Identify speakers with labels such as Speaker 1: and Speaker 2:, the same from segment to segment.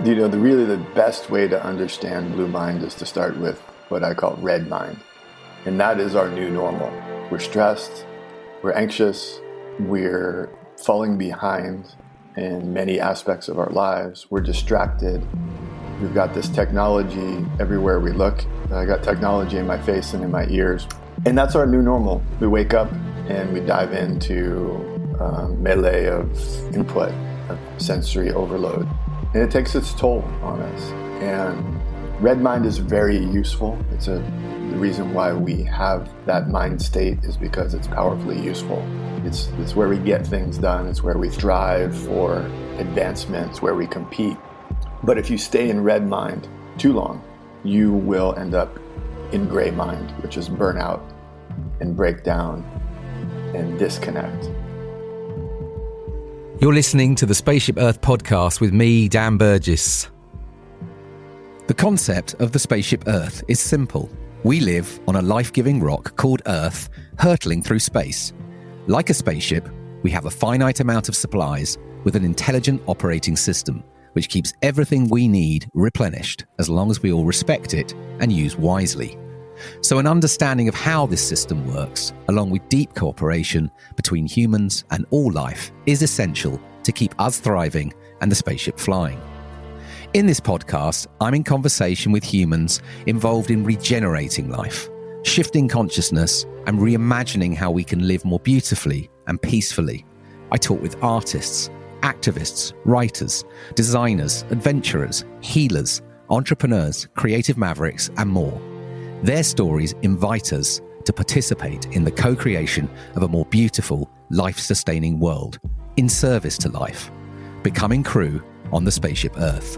Speaker 1: The best way to understand Blue Mind is to start with what I call red mind. And that is our new normal. We're stressed, we're anxious, we're falling behind in many aspects of our lives. We're distracted. We've got this technology everywhere we look. I got technology in my face and in my ears. And that's our new normal. We wake up and we dive into a melee of input, of sensory overload. And it takes its toll on us. And red mind is very useful. The reason why we have that mind state is because it's powerfully useful. It's where we get things done. It's where we strive for advancement. It's where we compete. But if you stay in red mind too long, you will end up in gray mind, which is burnout and breakdown and disconnect.
Speaker 2: You're listening to the Spaceship Earth podcast with me, Dan Burgess. The concept of the Spaceship Earth is simple. We live on a life-giving rock called Earth, hurtling through space. Like a spaceship, we have a finite amount of supplies with an intelligent operating system, which keeps everything we need replenished as long as we all respect it and use wisely. So an understanding of how this system works, along with deep cooperation between humans and all life, is essential to keep us thriving and the spaceship flying. In this podcast, I'm in conversation with humans involved in regenerating life, shifting consciousness, and reimagining how we can live more beautifully and peacefully. I talk with artists, activists, writers, designers, adventurers, healers, entrepreneurs, creative mavericks, and more. Their stories invite us to participate in the co-creation of a more beautiful, life-sustaining world in service to life, becoming crew on the Spaceship Earth.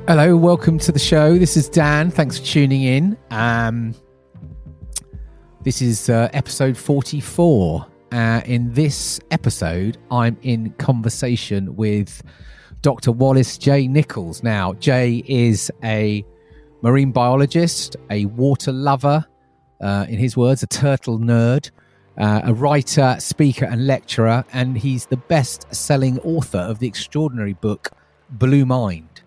Speaker 3: Hello, welcome to the show. This is Dan. Thanks for tuning in. This is episode 44. In this episode, I'm in conversation with Dr. Wallace J. Nichols. Now, Jay is a marine biologist, a water lover, in his words, a turtle nerd, a writer, speaker, and lecturer, and he's the best-selling author of the extraordinary book Blue Mind,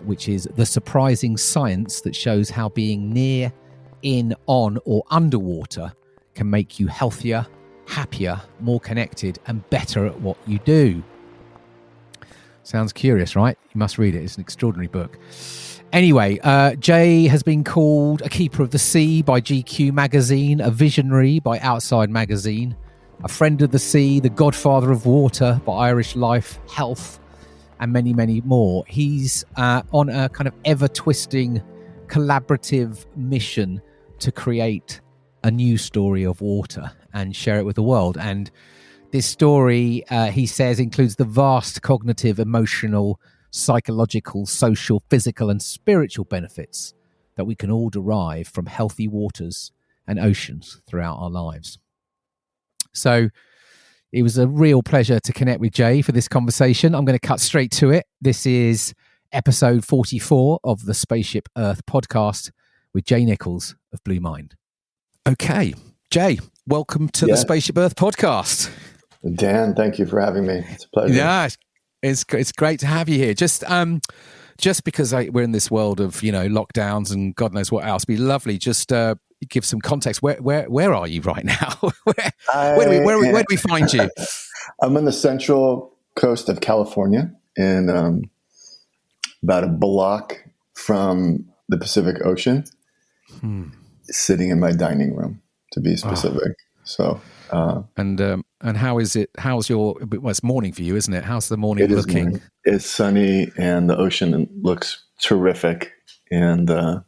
Speaker 3: which is the surprising science that shows how being near, in, on, or underwater can make you healthier, happier, more connected, and better at what you do. Sounds curious, right? You must read it. It's an extraordinary book. Anyway, Jay has been called a keeper of the sea by GQ magazine, a visionary by Outside magazine, a friend of the sea, the godfather of water by Irish Life, Health, and many, many more. He's on a kind of ever-twisting collaborative mission to create a new story of water and share it with the world. And this story, he says, includes the vast cognitive, emotional, psychological, social, physical, and spiritual benefits that we can all derive from healthy waters and oceans throughout our lives. So it was a real pleasure to connect with Jay for this conversation. I'm going to cut straight to it. This is episode 44 of the Spaceship Earth podcast with Jay Nichols of Blue Mind. Okay, Jay, welcome to the Spaceship Earth podcast.
Speaker 1: Dan, thank you for having me. It's a pleasure.
Speaker 3: Yeah, it's great to have you here. Just because we're in this world of lockdowns and God knows what else, it'd be lovely just give some context. Where are you right now? Where do we find you?
Speaker 1: I'm on the central coast of California, and about a block from the Pacific Ocean, sitting in my dining room, to be specific. So.
Speaker 3: And how is it? How's your? Well, it's morning for you, isn't it? How's the morning looking?
Speaker 1: Morning. It's sunny, and the ocean looks terrific. And gonna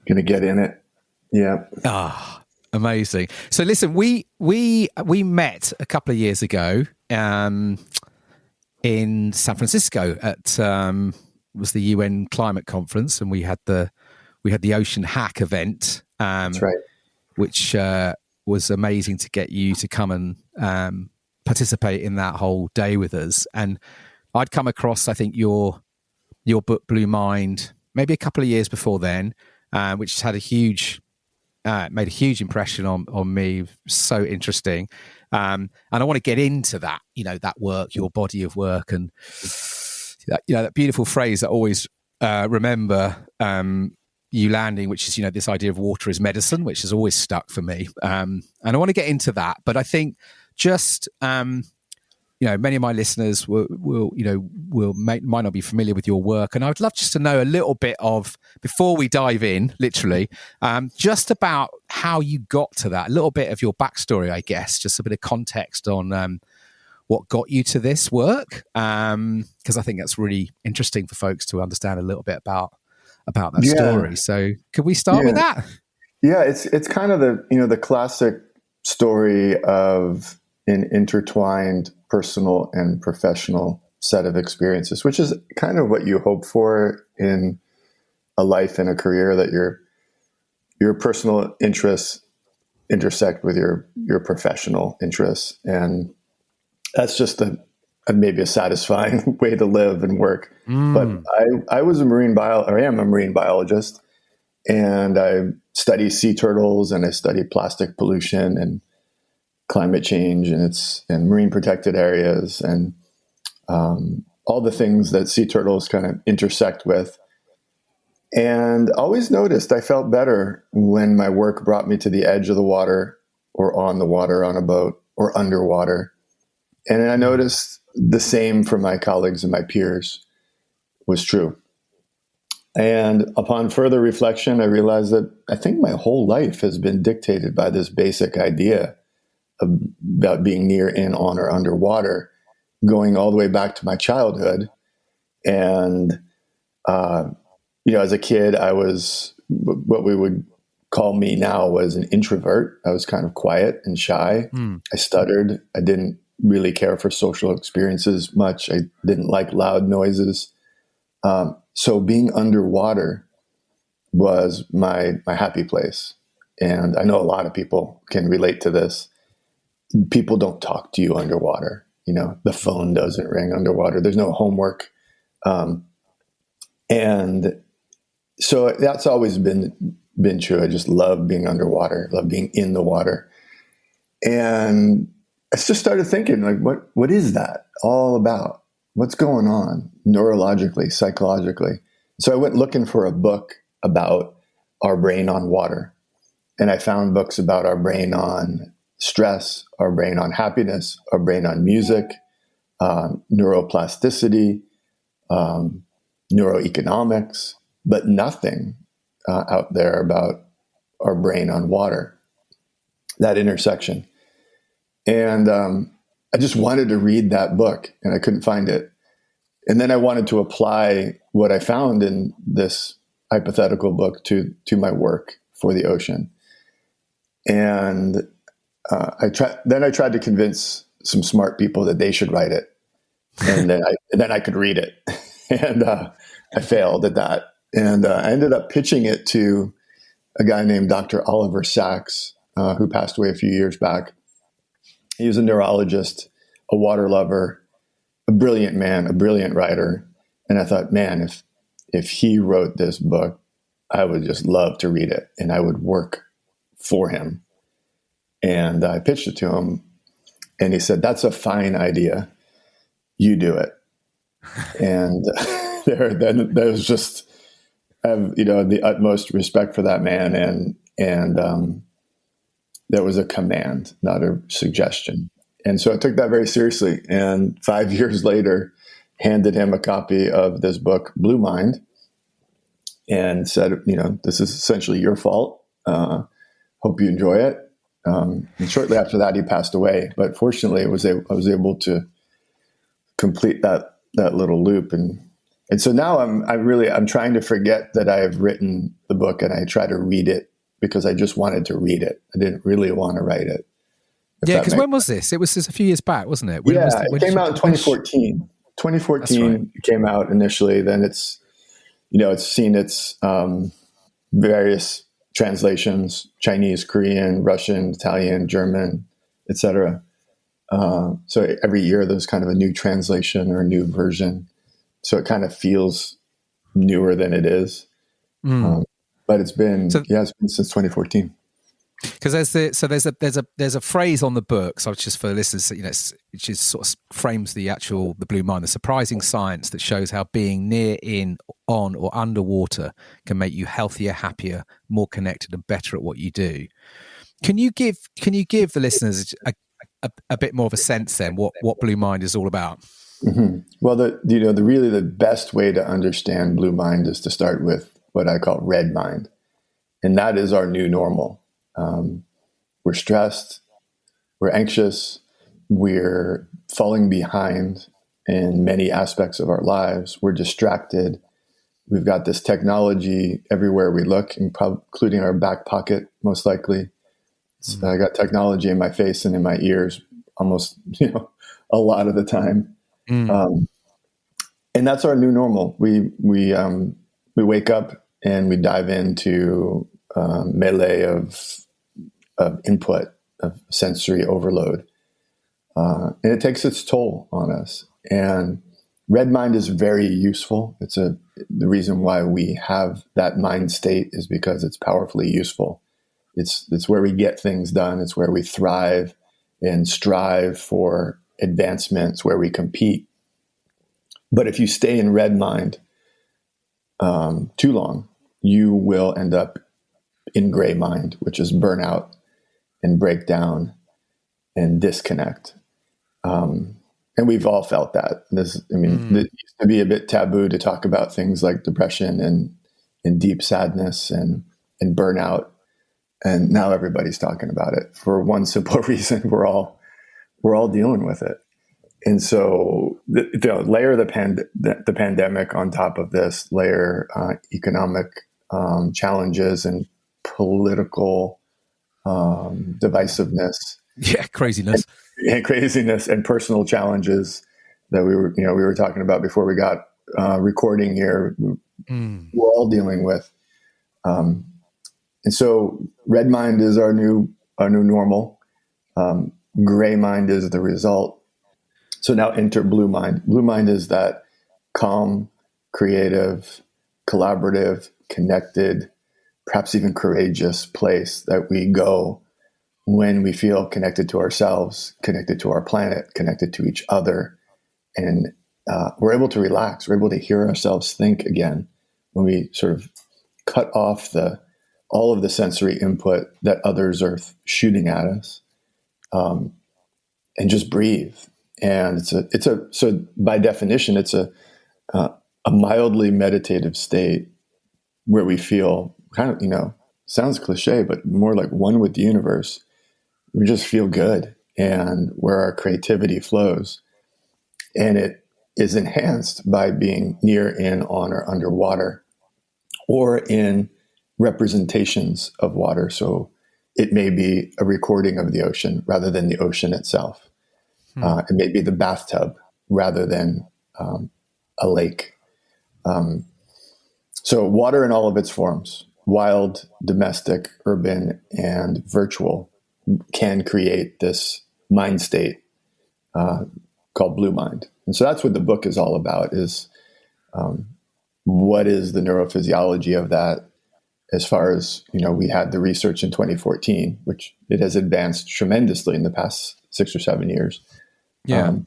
Speaker 1: get in it. Yeah.
Speaker 3: Amazing. So listen, we met a couple of years ago in San Francisco at was the UN climate conference, and we had the Ocean Hack event.
Speaker 1: That's right.
Speaker 3: Which was amazing to get you to come and participate in that whole day with us. And I'd come across, I think, your book Blue Mind maybe a couple of years before then, which has had a huge made a huge impression on me. So interesting. And I want to get into that, that work, your body of work, and that beautiful phrase that I always remember you landing, which is, this idea of water is medicine, which has always stuck for me. And I want to get into that, but I think just, many of my listeners might not be familiar with your work. And I would love just to know a little bit of, before we dive in, literally, just about how you got to that, a little bit of your backstory, I guess, just a bit of context on what got you to this work. Because I think that's really interesting for folks to understand a little bit about that story. So could we start with that?
Speaker 1: Yeah, it's kind of the classic story of an intertwined personal and professional set of experiences, which is kind of what you hope for in a life and a career, that your personal interests intersect with your professional interests. And that's just maybe a satisfying way to live and work. But I was I am a marine biologist, and I study sea turtles, and I study plastic pollution and climate change and marine protected areas, and all the things that sea turtles kind of intersect with. And always noticed I felt better when my work brought me to the edge of the water, or on the water on a boat, or underwater. And I noticed the same from my colleagues and my peers was true. And upon further reflection, I realized that I think my whole life has been dictated by this basic idea about being near, in, on, or underwater, going all the way back to my childhood. And, as a kid, I was what we would call me now was an introvert. I was kind of quiet and shy. I stuttered. I didn't really care for social experiences much. I didn't like loud noises. So being underwater was my happy place. And I know a lot of people can relate to this. People don't talk to you underwater. The phone doesn't ring underwater. There's no homework. And so that's always been true. I just love being underwater, love being in the water. And I just started thinking, like, what is that all about? What's going on neurologically, psychologically? So I went looking for a book about our brain on water. And I found books about our brain on stress, our brain on happiness, our brain on music, neuroplasticity, neuroeconomics, but nothing out there about our brain on water, that intersection. And I just wanted to read that book, and I couldn't find it. And then I wanted to apply what I found in this hypothetical book to my work for the ocean. And I tried to convince some smart people that they should write it, and then I could read it. And I failed at that. And I ended up pitching it to a guy named Dr. Oliver Sacks, who passed away a few years back. He was a neurologist, a water lover, a brilliant man, a brilliant writer. And I thought, man, if he wrote this book, I would just love to read it, and I would work for him. And I pitched it to him, and he said, "That's a fine idea. You do it." And there was just, I have, the utmost respect for that man. And that was a command, not a suggestion. And so I took that very seriously. And 5 years later, handed him a copy of this book, Blue Mind, and said, this is essentially your fault. Hope you enjoy it. And shortly after that, he passed away. But fortunately, I was able to complete that little loop. And so now I'm trying to forget that I have written the book, and I try to read it because I just wanted to read it. I didn't really want to write it.
Speaker 3: Yeah, because when was this? It was just a few years back, wasn't it?
Speaker 1: It came out in 2014. 2014 right. It came out initially. Then it's seen its various translations: Chinese, Korean, Russian, Italian, German, etc. So every year there's kind of a new translation or a new version. So it kind of feels newer than it is. But it's been since 2014.
Speaker 3: Because there's a phrase on the book, so just for listeners, which is sort of frames the blue mind, the surprising science that shows how being near, in, on, or underwater can make you healthier, happier, more connected, and better at what you do. Can you give the listeners a bit more of a sense then what blue mind is all about?
Speaker 1: Mm-hmm. Well, the best way to understand blue mind is to start with what I call red mind, and that is our new normal. We're stressed, we're anxious, we're falling behind in many aspects of our lives. We're distracted. We've got this technology everywhere we look, including our back pocket, most likely. I got technology in my face and in my ears almost, a lot of the time. And that's our new normal. We wake up and we dive into melee of input, of sensory overload. And it takes its toll on us. And red mind is very useful. The reason why we have that mind state is because it's powerfully useful. It's where we get things done. It's where we thrive and strive for advancement. It's where we compete. But if you stay in red mind too long, you will end up in gray mind, which is burnout and breakdown and disconnect. And we've all felt that. It used to be a bit taboo to talk about things like depression and deep sadness and burnout. And now everybody's talking about it for one simple reason. We're all dealing with it. And so layer the pandemic on top of this, layer economic challenges and political divisiveness.
Speaker 3: Yeah, craziness.
Speaker 1: And craziness and personal challenges that we were talking about before we got recording here. We're all dealing with. And so red mind is our new normal. Gray mind is the result. So now enter blue mind. Blue mind is that calm, creative, collaborative, connected, perhaps even courageous place that we go when we feel connected to ourselves, connected to our planet, connected to each other. And we're able to relax. We're able to hear ourselves think again when we sort of cut off all of the sensory input that others are shooting at us, and just breathe. And so by definition, it's a mildly meditative state where we feel kind of, sounds cliche, but more like one with the universe. We just feel good, and where our creativity flows. And it is enhanced by being near, in, on, or underwater, or in representations of water. So it may be a recording of the ocean rather than the ocean itself. It may be the bathtub rather than a lake. So water in all of its forms, wild, domestic, urban, and virtual, can create this mind state called blue mind. And so that's what the book is all about, is what is the neurophysiology of that. As far as, we had the research in 2014, which it has advanced tremendously in the past 6 or 7 years.
Speaker 3: Yeah.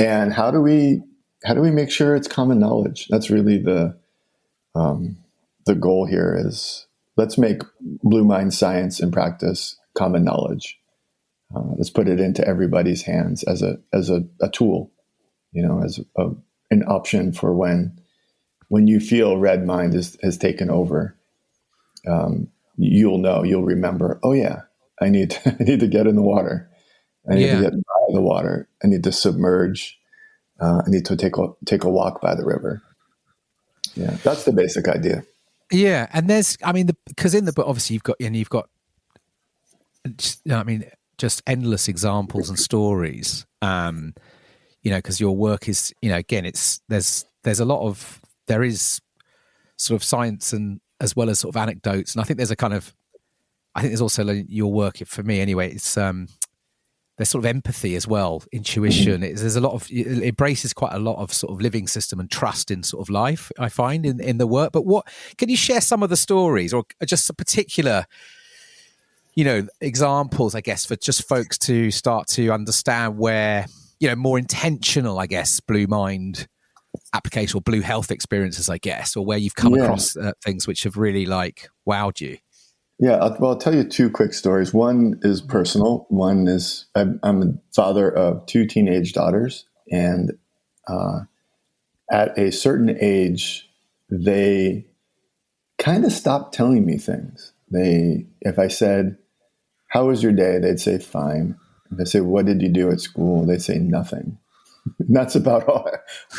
Speaker 1: And how do we make sure it's common knowledge? That's really the goal here, is let's make blue mind science and practice common knowledge. Let's put it into everybody's hands as a tool, as an option for when you feel red mind has taken over. You'll remember, oh yeah, I need to get in the water. I need to get by the water. I need to submerge. I need to take a walk by the river. Yeah, that's the basic idea.
Speaker 3: Yeah, and because in the book, obviously you've got, just endless examples and stories. Because your work is, again, there's there is sort of science and as well as sort of anecdotes, and I think there's also your work, for me anyway. It's there's sort of empathy as well, intuition. There's a lot of, it embraces quite a lot of sort of living system and trust in sort of life, I find in the work. But can you share some of the stories, or just a particular examples, I guess, for just folks to start to understand where, more intentional, I guess, Blue Mind application or Blue Health experiences, I guess, or where you've come across things which have really wowed you?
Speaker 1: Yeah, I'll tell you two quick stories. One is personal. One is I'm a father of two teenage daughters, and at a certain age, they kind of stopped telling me things. If I said, "How was your day?" they'd say, "Fine." If I say, "What did you do at school?" they'd say, "Nothing." And that's about all.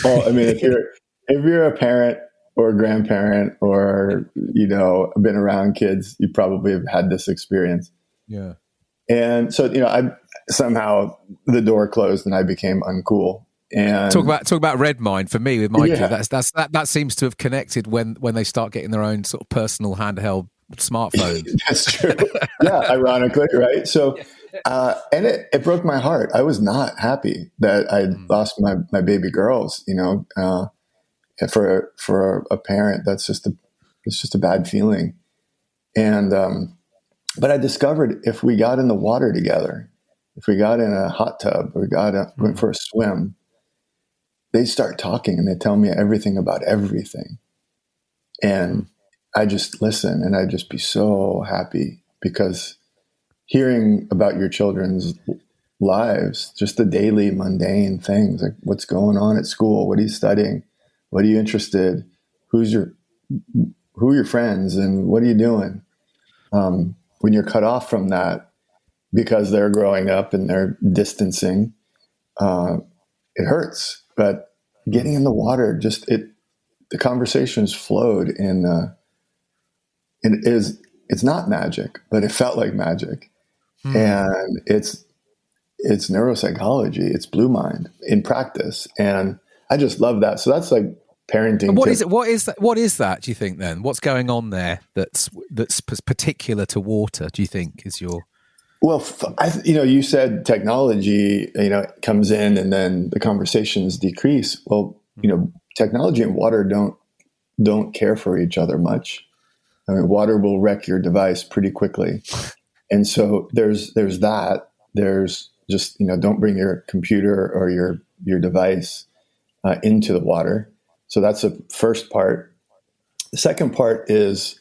Speaker 1: I mean, if you're a parent or a grandparent or been around kids, you probably have had this experience.
Speaker 3: Yeah.
Speaker 1: And so I somehow the door closed and I became uncool. And
Speaker 3: talk about red mind for me with my kid. That seems to have connected when they start getting their own sort of personal handheld smartphone.
Speaker 1: That's true. Yeah, ironically, right? So, and it broke my heart. I was not happy that I lost my baby girls. For a parent, it's just a bad feeling. And but I discovered if we got in the water together, if we got in a hot tub, or went for a swim, they start talking and they tell me everything about everything. And I just listen and I'd just be so happy, because hearing about your children's lives, just the daily mundane things, like what's going on at school, what are you studying, what are you interested, who are your friends, and what are you doing? When you're cut off from that because they're growing up and they're distancing, it hurts. But getting in the water, the conversations flowed it's not magic, but it felt like magic. And it's neuropsychology, it's Blue Mind in practice. And I just love that. So that's like parenting.
Speaker 3: And what is that, do you think then? What's going on there that's particular to water, do you think, is your...
Speaker 1: Well, you said technology, comes in and then the conversations decrease. Well, technology and water don't care for each other much. I mean, water will wreck your device pretty quickly. And so there's that. There's just, don't bring your computer or your device into the water. So that's the first part. The second part is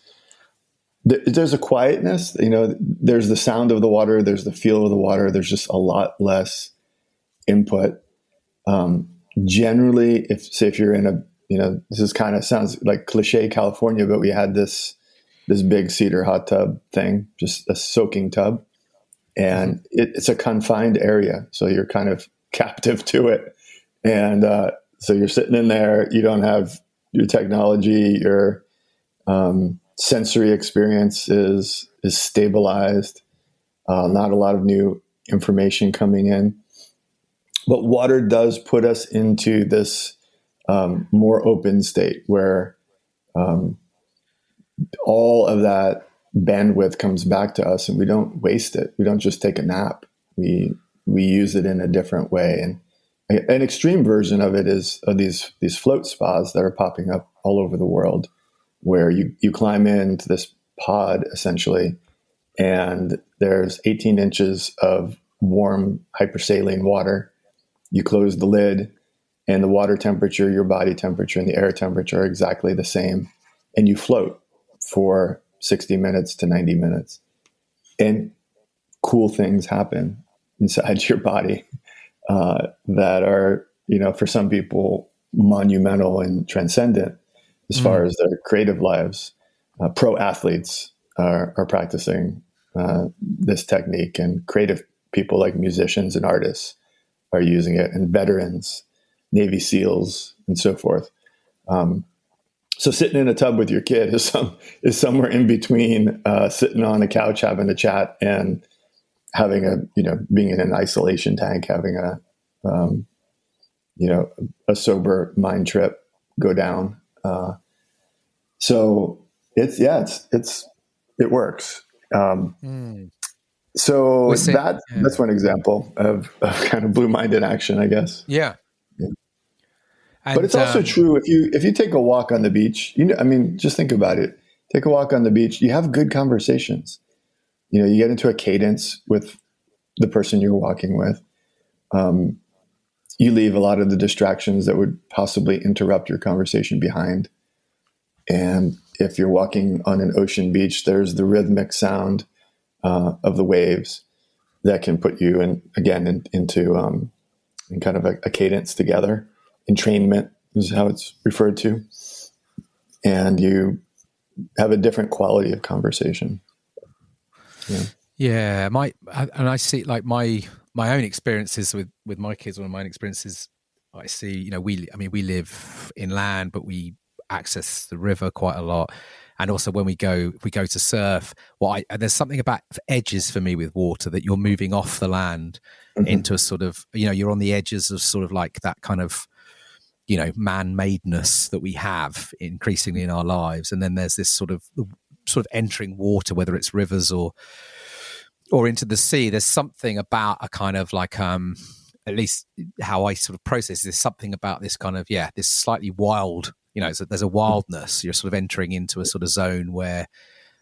Speaker 1: there's a quietness, there's the sound of the water, there's the feel of the water, there's just a lot less input. Generally, if you're in this kind of sounds like cliche California, but we had this big cedar hot tub thing, just a soaking tub. And it's a confined area. So you're kind of captive to it. And so you're sitting in there, you don't have your technology, your sensory experience is stabilized, not a lot of new information coming in. But water does put us into this more open state where all of that bandwidth comes back to us and we don't waste it. We don't just take a nap. We use it in a different way. And an extreme version of it is these float spas that are popping up all over the world, where you climb into this pod essentially, and there's 18 inches of warm hypersaline water. You close the lid and the water temperature, your body temperature, and the air temperature are exactly the same. And you float for 60 minutes to 90 minutes. And cool things happen inside your body that are, for some people, monumental and transcendent as far as their creative lives. Pro athletes are practicing this technique, and creative people like musicians and artists are using it, and veterans, Navy SEALs, and so forth. So sitting in a tub with your kid is somewhere in between sitting on a couch having a chat and having being in an isolation tank, having a sober mind trip go down. So it works. So that's one example of kind of Blue Mind in action, I guess.
Speaker 3: Yeah.
Speaker 1: And, but it's also true if you take a walk on the beach, just think about it. Take a walk on the beach, you have good conversations. you get into a cadence with the person you're walking with. You leave a lot of the distractions that would possibly interrupt your conversation behind. And if you're walking on an ocean beach, there's the rhythmic sound of the waves that can put you into in kind of a cadence together. Entrainment is how it's referred to. And you have a different quality of conversation.
Speaker 3: Yeah. I see like my own experiences with my kids. One of my own experiences, I see, we live inland, but we access the river quite a lot. And also when if we go to surf, there's something about edges for me with water, that you're moving off the land into a sort of, you're on the edges of sort of like that kind of, man-madeness that we have increasingly in our lives. And then there's this sort of entering water, whether it's rivers or into the sea. There's something about a kind of like, at least how I sort of process, there's something about this kind of, this slightly wild, there's a wildness. You're sort of entering into a sort of zone where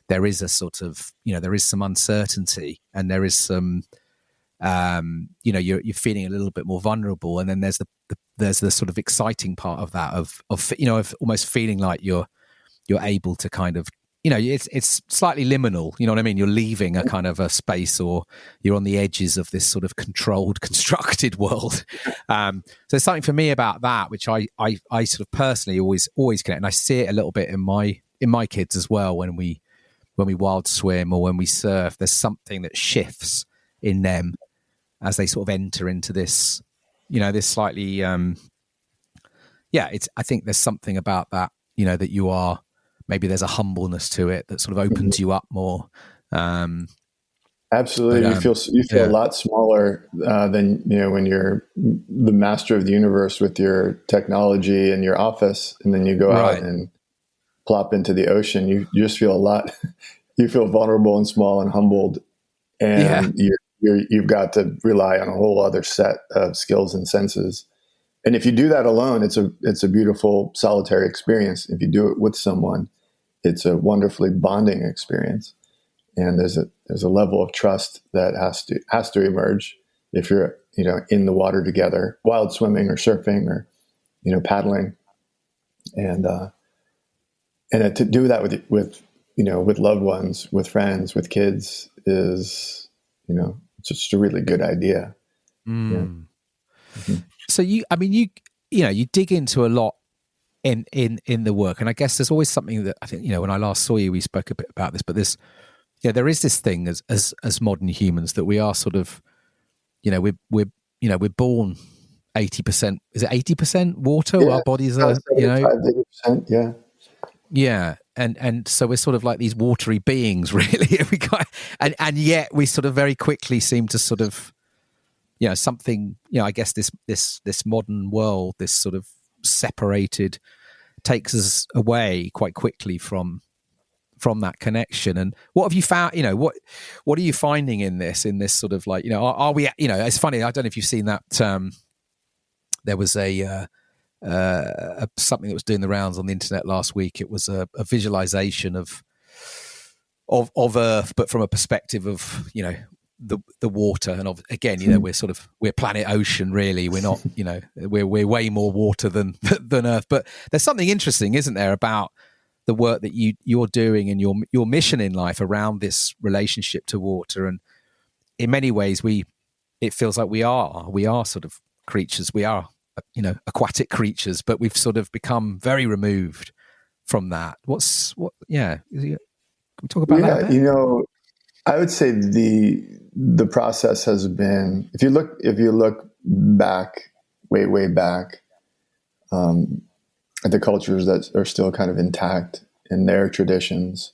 Speaker 3: there is a sort of, there is some uncertainty, and there is some, you're feeling a little bit more vulnerable. And then there's the sort of exciting part of that of almost feeling like you're able to kind of, it's slightly liminal, you know what I mean? You're leaving a kind of a space, or you're on the edges of this sort of controlled, constructed world. So there's something for me about that, which I sort of personally always connect. And I see it a little bit in my kids as well. When we wild swim or when we surf, there's something that shifts in them as they sort of enter into this, this slightly, I think there's something about that, that you are, maybe there's a humbleness to it that sort of opens you up more.
Speaker 1: Absolutely. You feel a lot smaller than, when you're the master of the universe with your technology in your office, and then you go out and plop into the ocean. You just feel you feel vulnerable and small and humbled. And you've got to rely on a whole other set of skills and senses. And if you do that alone, it's a beautiful solitary experience. If you do it with someone, it's a wonderfully bonding experience. And there's a level of trust that has to emerge if you're, in the water together, wild swimming or surfing or, paddling. And to do that with loved ones, with friends, with kids is, it's just a really good idea.
Speaker 3: Mm. Yeah. Mm-hmm. So you dig into a lot in the work, and I guess there's always something that I think, when I last saw you, we spoke a bit about this, but there is this thing as modern humans that we are sort of, we're born 80%. Is it 80% water?
Speaker 1: Yeah,
Speaker 3: our bodies are,
Speaker 1: 80%, yeah.
Speaker 3: Yeah. And so we're sort of like these watery beings, really. And yet we sort of very quickly seem to sort of, something, I guess this modern world, this sort of separated, takes us away quite quickly from that connection. And what have you found, what are you finding in this sort of like, are we, it's funny, I don't know if you've seen that, there was something that was doing the rounds on the internet last week. It was a visualization of Earth, but from a perspective of, the water. And again, we're planet ocean, really. We're not, we're way more water than Earth. But there's something interesting, isn't there, about the work that you're doing and your mission in life around this relationship to water. And in many ways, it feels like we are sort of creatures. We are, aquatic creatures, but we've sort of become very removed from that. Can we talk about that a bit?
Speaker 1: I would say the process has been, if you look back, way back, at the cultures that are still kind of intact in their traditions,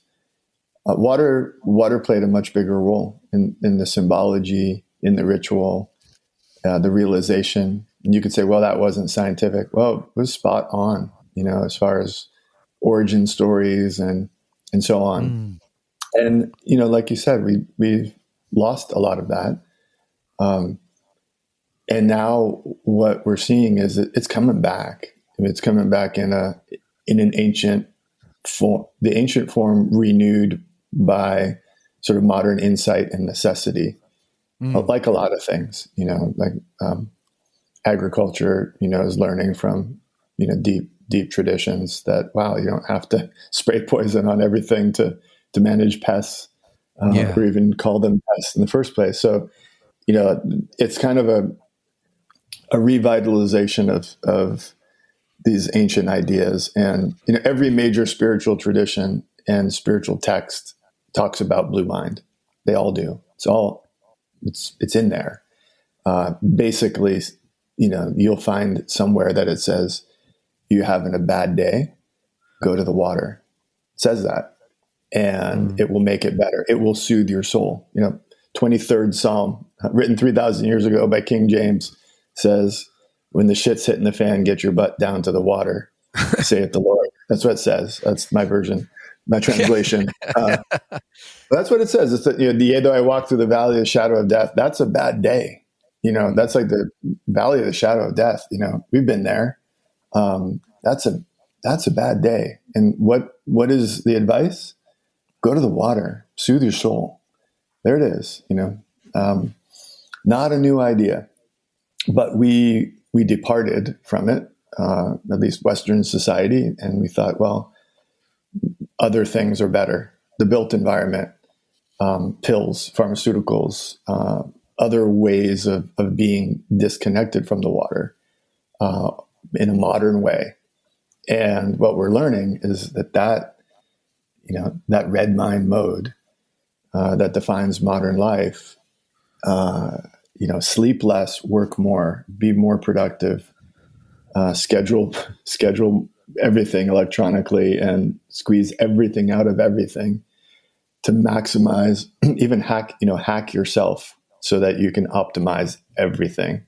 Speaker 1: water played a much bigger role in the symbology, in the ritual, the realization. And you could say, well, that wasn't scientific. Well, it was spot on, as far as origin stories and so on.
Speaker 3: Mm.
Speaker 1: And, like you said, we've lost a lot of that. And now what we're seeing is it's coming back. It's coming back in an ancient form, the ancient form renewed by sort of modern insight and necessity, like a lot of things, like agriculture, is learning from, deep traditions that, wow, you don't have to spray poison on everything to manage pests, or even call them pests in the first place. So, it's kind of a revitalization of these ancient ideas. And, every major spiritual tradition and spiritual text talks about blue mind. They all do. It's in there. Basically, you'll find somewhere that it says, you having a bad day, go to the water. It says that, and it will make it better. It will soothe your soul. 23rd Psalm, written 3,000 years ago by King James, says, when the shit's hitting the fan, get your butt down to the water, saith the Lord. That's what it says. That's my version, my translation. That's what it says. It's that, yea, though I walk through the valley of the shadow of death, that's a bad day. That's like the valley of the shadow of death. We've been there. That's a bad day. And what is the advice? Go to the water, soothe your soul. There it is. Not a new idea, but we departed from it, at least Western society. And we thought, well, other things are better. The built environment, pills, pharmaceuticals, other ways of being disconnected from the water, in a modern way. And what we're learning is that red mind mode, that defines modern life, sleep less, work more, be more productive, schedule everything electronically and squeeze everything out of everything to maximize, even hack yourself so that you can optimize everything.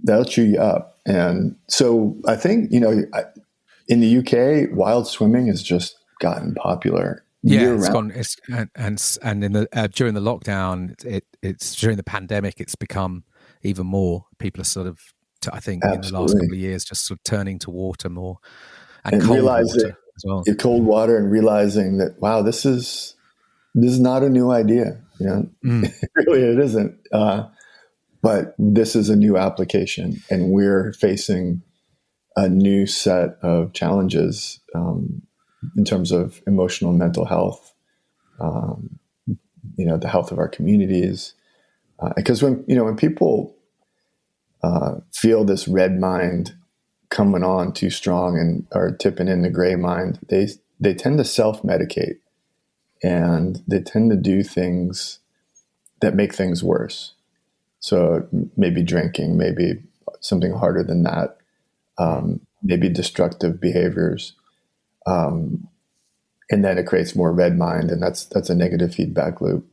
Speaker 1: That'll chew you up. And so I think, in the UK, wild swimming has just gotten popular.
Speaker 3: Yeah, it's gone. And in the during the lockdown, it's during the pandemic, it's become even more. People are sort of, I think, in the last couple of years, just sort of turning to water more and cold water as well.
Speaker 1: Cold water, and realizing that, wow, this is not a new idea. Really, it isn't. But this is a new application, and we're facing a new set of challenges in terms of emotional and mental health, the health of our communities. Because when people feel this red mind coming on too strong and are tipping in the gray mind, they tend to self-medicate, and they tend to do things that make things worse. So maybe drinking, maybe something harder than that, maybe destructive behaviors. And then it creates more red mind, and that's a negative feedback loop.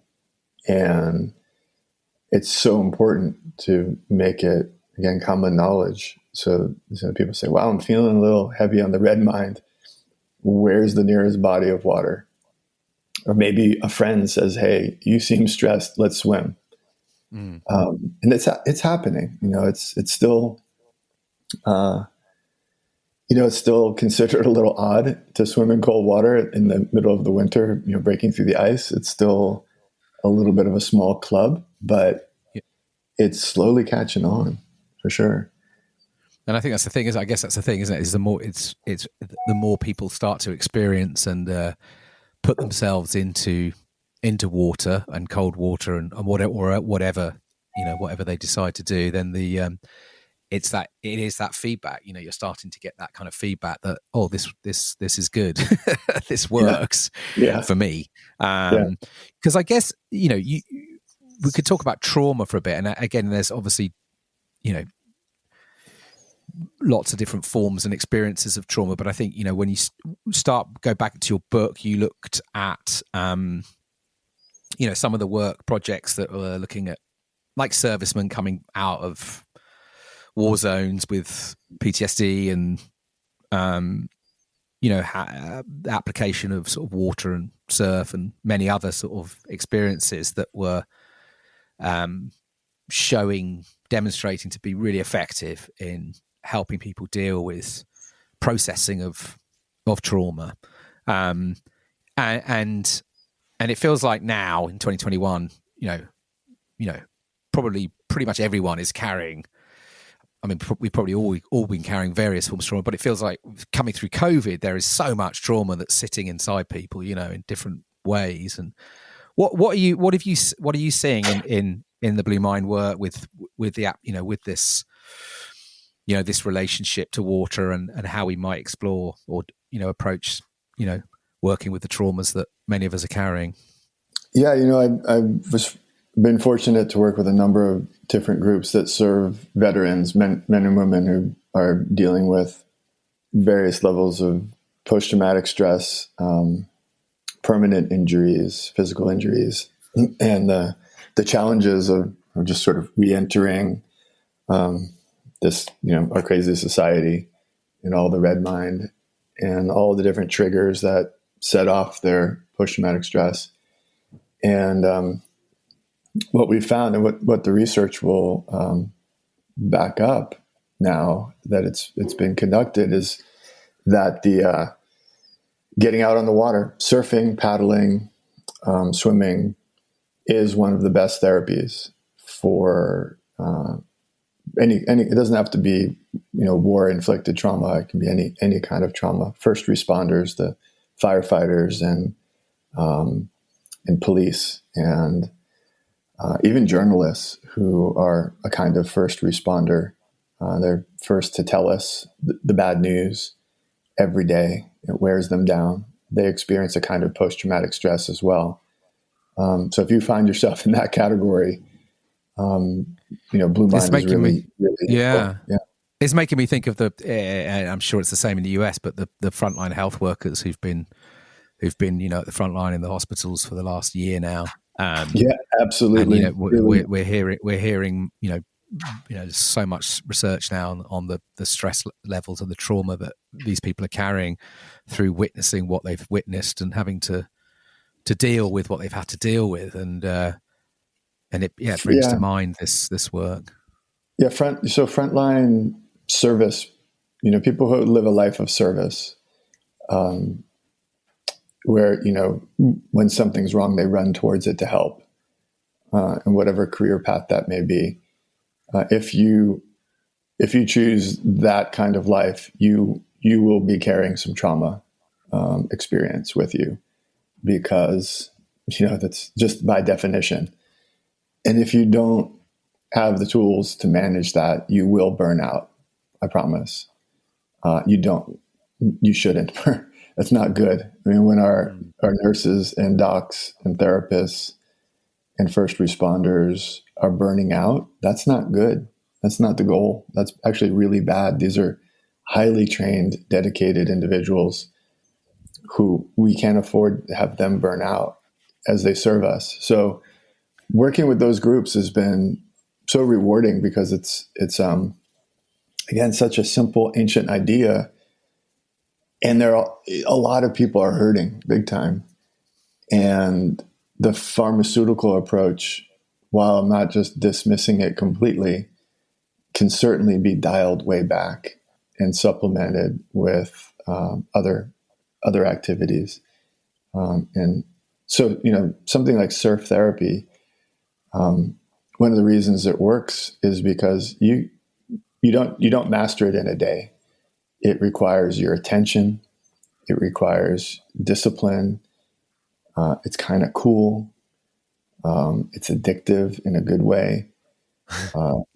Speaker 1: And it's so important to make it, again, common knowledge. So people say, wow, I'm feeling a little heavy on the red mind. Where's the nearest body of water? Or maybe a friend says, hey, you seem stressed, let's swim. And it's happening. It's still, it's still considered a little odd to swim in cold water in the middle of the winter, breaking through the ice. It's still a little bit of a small club, but it's slowly catching on, for sure.
Speaker 3: And I think that's the thing. I guess that's the thing, isn't it? Is the more people start to experience and put themselves into water and cold water and whatever they decide to do, then it is that feedback. You're starting to get that kind of feedback that, oh, this is good, this works for me. Because I guess we could talk about trauma for a bit, and again, there's obviously lots of different forms and experiences of trauma. But I think when you go back to your book, you looked at some of the work projects that were looking at, like, servicemen coming out of war zones with PTSD and the application of sort of water and surf and many other sort of experiences that were demonstrating to be really effective in helping people deal with processing of trauma. and it feels like now in 2021, probably pretty much everyone is carrying. I mean, we've probably all been carrying various forms of trauma, but it feels like coming through COVID, there is so much trauma that's sitting inside people, in different ways. And what are you seeing in the Blue Mind work with the app, with this, this relationship to water and how we might explore or approach, working with the traumas that many of us are carrying?
Speaker 1: Yeah, I've been fortunate to work with a number of different groups that serve veterans, men and women who are dealing with various levels of post-traumatic stress, permanent injuries, physical injuries, and the challenges of just sort of re-entering this, our crazy society and all the red mind and all the different triggers that set off their post-traumatic stress. And what we found and what the research will back up now that it's been conducted is that the getting out on the water, surfing, paddling, swimming is one of the best therapies for any. It doesn't have to be war-inflicted trauma. It can be any kind of trauma. First responders, the firefighters, and police, and even journalists who are a kind of first responder. They're first to tell us the bad news every day. It wears them down. They experience a kind of post-traumatic stress as well. So if you find yourself in that category, Blue Mind is really
Speaker 3: yeah. It's making me think of I'm sure it's the same in the US, but the frontline health workers who've been at the front line in the hospitals for the last year now.
Speaker 1: Yeah, absolutely.
Speaker 3: And, we're hearing there's so much research now on the stress levels and the trauma that these people are carrying through witnessing what they've witnessed and having to deal with what they've had to deal with, and it brings to mind this work.
Speaker 1: Yeah, frontline service, people who live a life of service, where when something's wrong, they run towards it to help, and whatever career path that may be. If you choose that kind of life, you will be carrying some trauma experience with you, because that's just by definition. And if you don't have the tools to manage that, you will burn out. I promise. You shouldn't. That's not good. I mean, when our nurses and docs and therapists and first responders are burning out, that's not good. That's not the goal. That's actually really bad. These are highly trained, dedicated individuals who we can't afford to have them burn out as they serve us. So working with those groups has been so rewarding, because it's again, such a simple ancient idea. And a lot of people are hurting big time. And the pharmaceutical approach, while I'm not just dismissing it completely, can certainly be dialed way back and supplemented with other activities. And so, something like surf therapy, one of the reasons it works is because you don't master it in a day. It requires your attention. It requires discipline. It's kind of cool. It's addictive in a good way.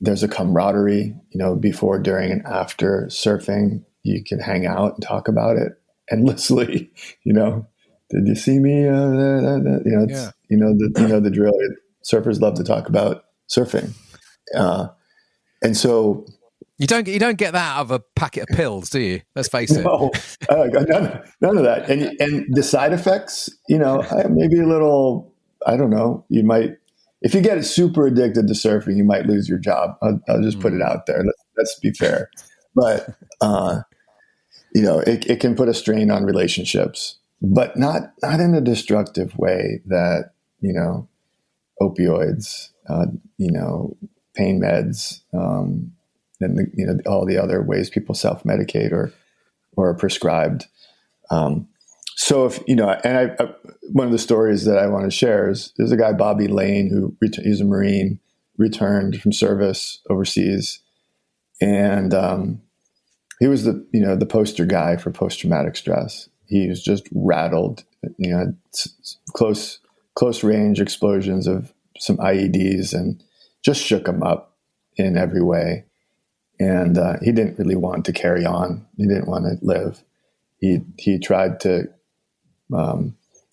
Speaker 1: There's a camaraderie, before, during, and after surfing. You can hang out and talk about it endlessly. Did you see me? The drill. Surfers love to talk about surfing, and so.
Speaker 3: You don't get that out of a packet of pills, do you? Let's face it.
Speaker 1: No, none of that. And the side effects, maybe a little. I don't know. You might, if you get super addicted to surfing, you might lose your job. I'll just put it out there. Let's be fair. But it can put a strain on relationships, but not in a destructive way that opioids, pain meds. And all the other ways people self-medicate or are prescribed. So if, and one of the stories that I want to share is there's a guy, Bobby Lane, who he's a Marine, returned from service overseas. And he was the poster guy for post-traumatic stress. He was just rattled, close range explosions of some IEDs and just shook him up in every way. And he didn't really want to carry on. He didn't want to live. He tried to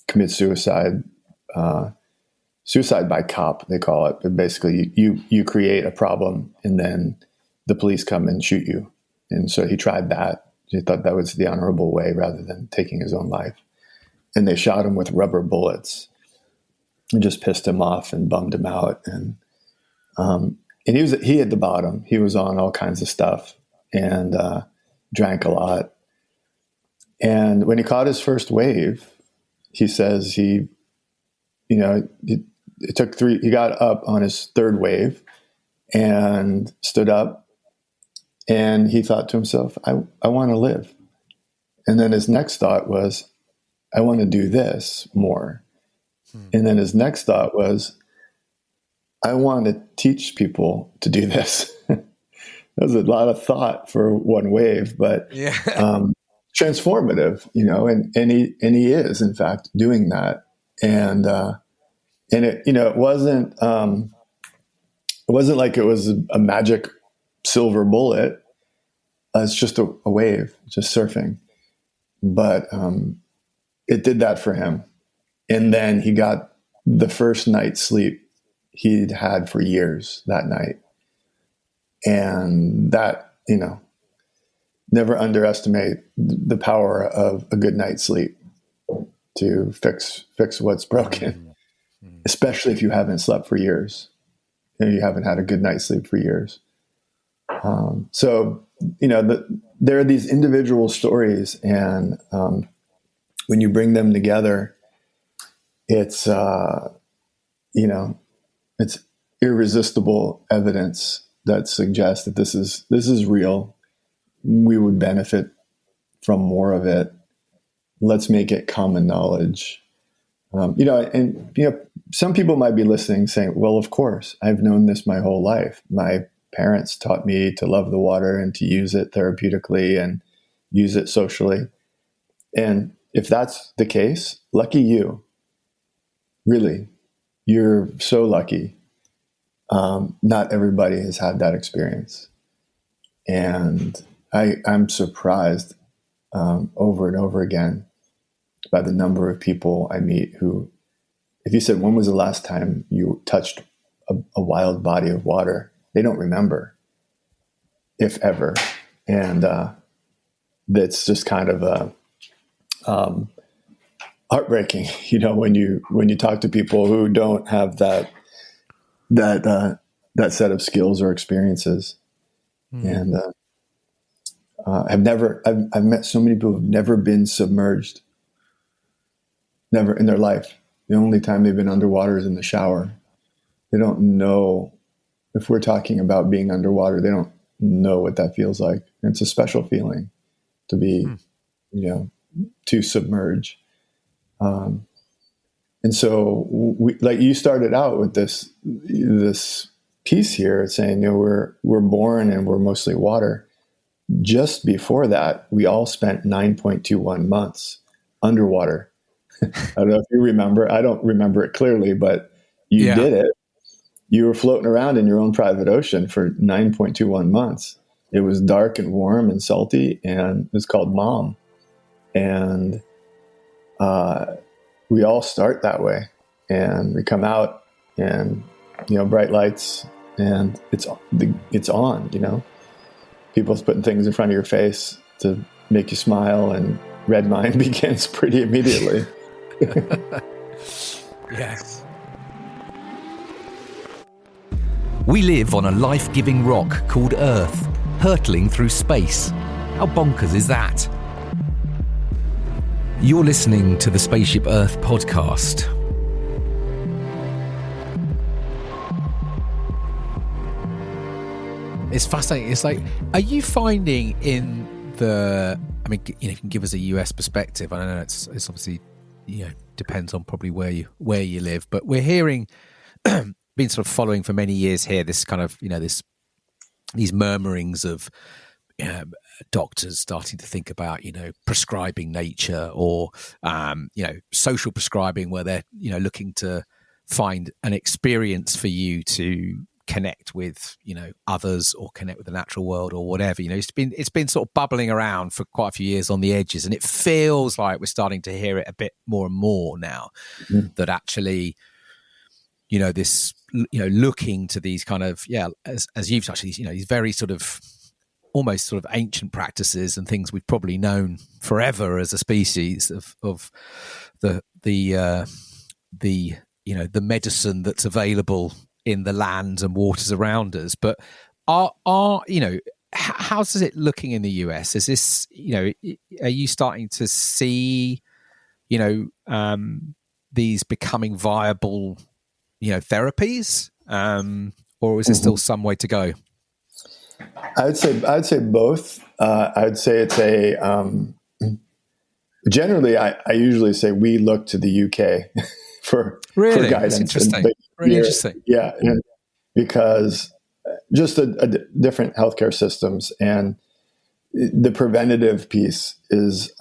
Speaker 1: commit suicide, suicide by cop, they call it. But basically, you create a problem and then the police come and shoot you. And so he tried that. He thought that was the honorable way rather than taking his own life. And they shot him with rubber bullets. It just pissed him off and bummed him out. And he hit the bottom. He was on all kinds of stuff and drank a lot. And when he caught his first wave, he says it took three. He got up on his third wave and stood up. And he thought to himself, I want to live. And then his next thought was, I want to do this more. And then his next thought was, I want to teach people to do this. That was a lot of thought for one wave, but transformative, and he is in fact doing that. And it wasn't like it was a magic silver bullet. It's just a wave, just surfing. But it did that for him. And then he got the first night's sleep he'd had for years that night. And that, never underestimate the power of a good night's sleep to fix what's broken, especially if you haven't slept for years and you haven't had a good night's sleep for years. So, there are these individual stories, and when you bring them together, it's irresistible evidence that suggests that this is real. We would benefit from more of it. Let's make it common knowledge. Some people might be listening saying, well, of course, I've known this my whole life. My parents taught me to love the water and to use it therapeutically and use it socially. And if that's the case, lucky you. Really, you're so lucky. Not everybody has had that experience. And I'm surprised over and over again by the number of people I meet who, if you said, when was the last time you touched a wild body of water? They don't remember, if ever. And that's just kind of heartbreaking, when you talk to people who don't have that set of skills or experiences. And I've met so many people who've never been submerged, never in their life. The only time they've been underwater is in the shower. They don't know, if we're talking about being underwater, they don't know what that feels like. And it's a special feeling to be, to submerge. And so like you started out with this piece here saying, we're born and we're mostly water. Just before that, we all spent 9.21 months underwater. I don't know if you remember. I don't remember it clearly, but you did it. You were floating around in your own private ocean for 9.21 months. It was dark and warm and salty, and it's called Mom. And we all start that way, and we come out, and bright lights, and it's on. People's putting things in front of your face to make you smile, and red mind begins pretty immediately.
Speaker 3: Yes.
Speaker 2: We live on a life-giving rock called Earth, hurtling through space. How bonkers is that? You're listening to the Spaceship Earth podcast.
Speaker 3: It's fascinating. It's like, are you finding in the I mean, you know, you can give us a US perspective. I don't know it's obviously, you know, depends on probably where you live, but we're hearing, been sort of following for many years here, this kind of, you know, these murmurings of doctors starting to think about, you know, prescribing nature, or you know, social prescribing, where they're, you know, looking to find an experience for you to connect with, you know, others, or connect with the natural world, or whatever. You know, it's been sort of bubbling around for quite a few years on the edges, and it feels like we're starting to hear it a bit more and more now. That actually, you know, this, you know, looking to these kind of, as you've touched, these, you know, these very sort of almost sort of ancient practices and things we've probably known forever as a species of the you know, the medicine that's available in the lands and waters around us. But are you know, how's it looking in the US? Is this, you know, are you starting to see, you know, these becoming viable, you know, therapies, or is there still some way to go?
Speaker 1: I'd say both. I'd say it's generally, I usually say we look to the UK for
Speaker 3: Really?
Speaker 1: guidance.
Speaker 3: That's interesting. Really interesting.
Speaker 1: Yeah, and because just a different healthcare systems, and the preventative piece is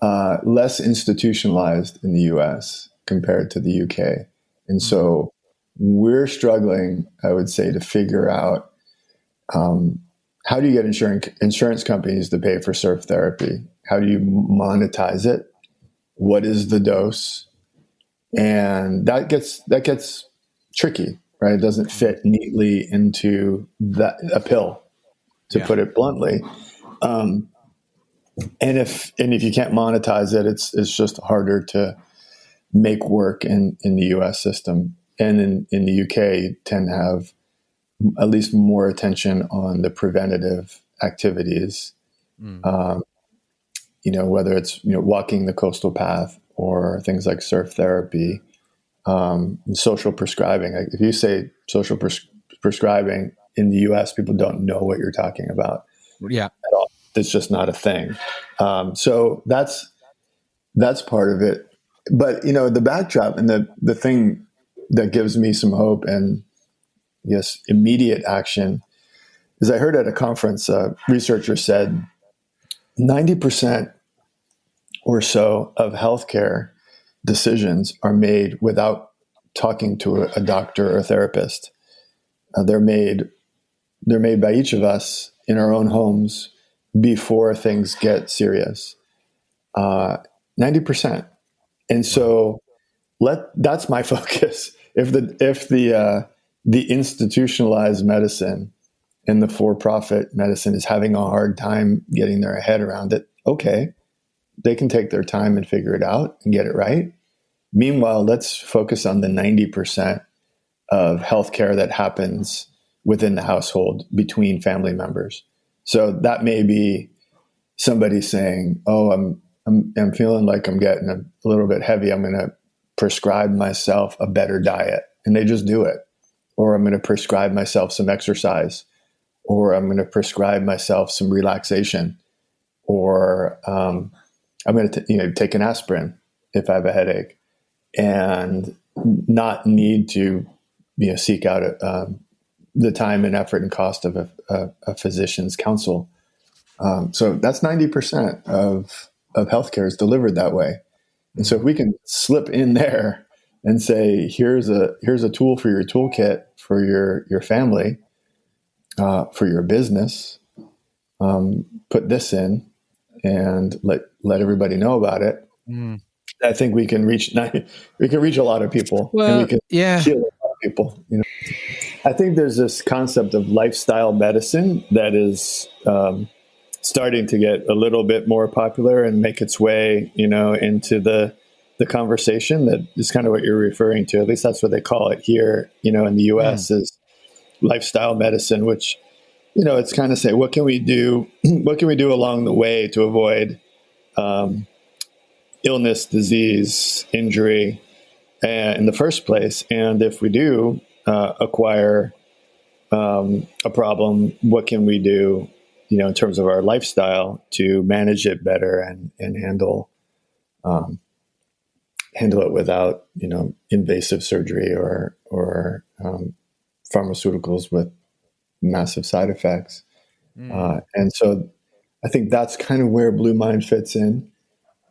Speaker 1: less institutionalized in the US compared to the UK. And so we're struggling, I would say, to figure out how do you get insurance companies to pay for surf therapy? How do you monetize it? What is the dose? And that gets tricky, right? It doesn't fit neatly into a pill, to put it bluntly. And if you can't monetize it, it's just harder to make work in the US system. And in the UK, you tend to have at least more attention on the preventative activities. You know, whether it's, you know, walking the coastal path, or things like surf therapy, social prescribing. Like if you say social prescribing in the US, people don't know what you're talking about.
Speaker 3: Yeah.
Speaker 1: At all. It's just not a thing. So that's part of it. But, you know, the backdrop and the thing that gives me some hope and, yes, immediate action is I heard at a conference, a researcher said 90% or so of healthcare decisions are made without talking to a doctor or a therapist. They're made by each of us in our own homes before things get serious. 90%. And so that's my focus. If the institutionalized medicine and the for-profit medicine is having a hard time getting their head around it, okay, they can take their time and figure it out and get it right. Meanwhile, let's focus on the 90% of healthcare that happens within the household between family members. So that may be somebody saying, "Oh, I'm feeling like I'm getting a little bit heavy. I'm going to prescribe myself a better diet," and they just do it. Or I'm going to prescribe myself some exercise, or I'm going to prescribe myself some relaxation, or I'm going to take an aspirin if I have a headache, and not need to seek out the time and effort and cost of a physician's counsel. So that's 90% of healthcare is delivered that way. And so if we can slip in there and say, here's a tool for your toolkit for your family, for your business, put this in and let everybody know about it. I think we can reach a lot of people.
Speaker 3: Well,
Speaker 1: and we can heal a lot of people. You know, I think there's this concept of lifestyle medicine that is starting to get a little bit more popular and make its way, into the conversation. That is kind of what you're referring to. At least that's what they call it here, in the U.S. is lifestyle medicine, which, it's kind of say, what can we do? What can we do along the way to avoid illness, disease, injury in the first place? And if we do acquire a problem, what can we do in terms of our lifestyle to manage it better and handle it without, invasive surgery or pharmaceuticals with massive side effects. And so I think that's kind of where Blue Mind fits in.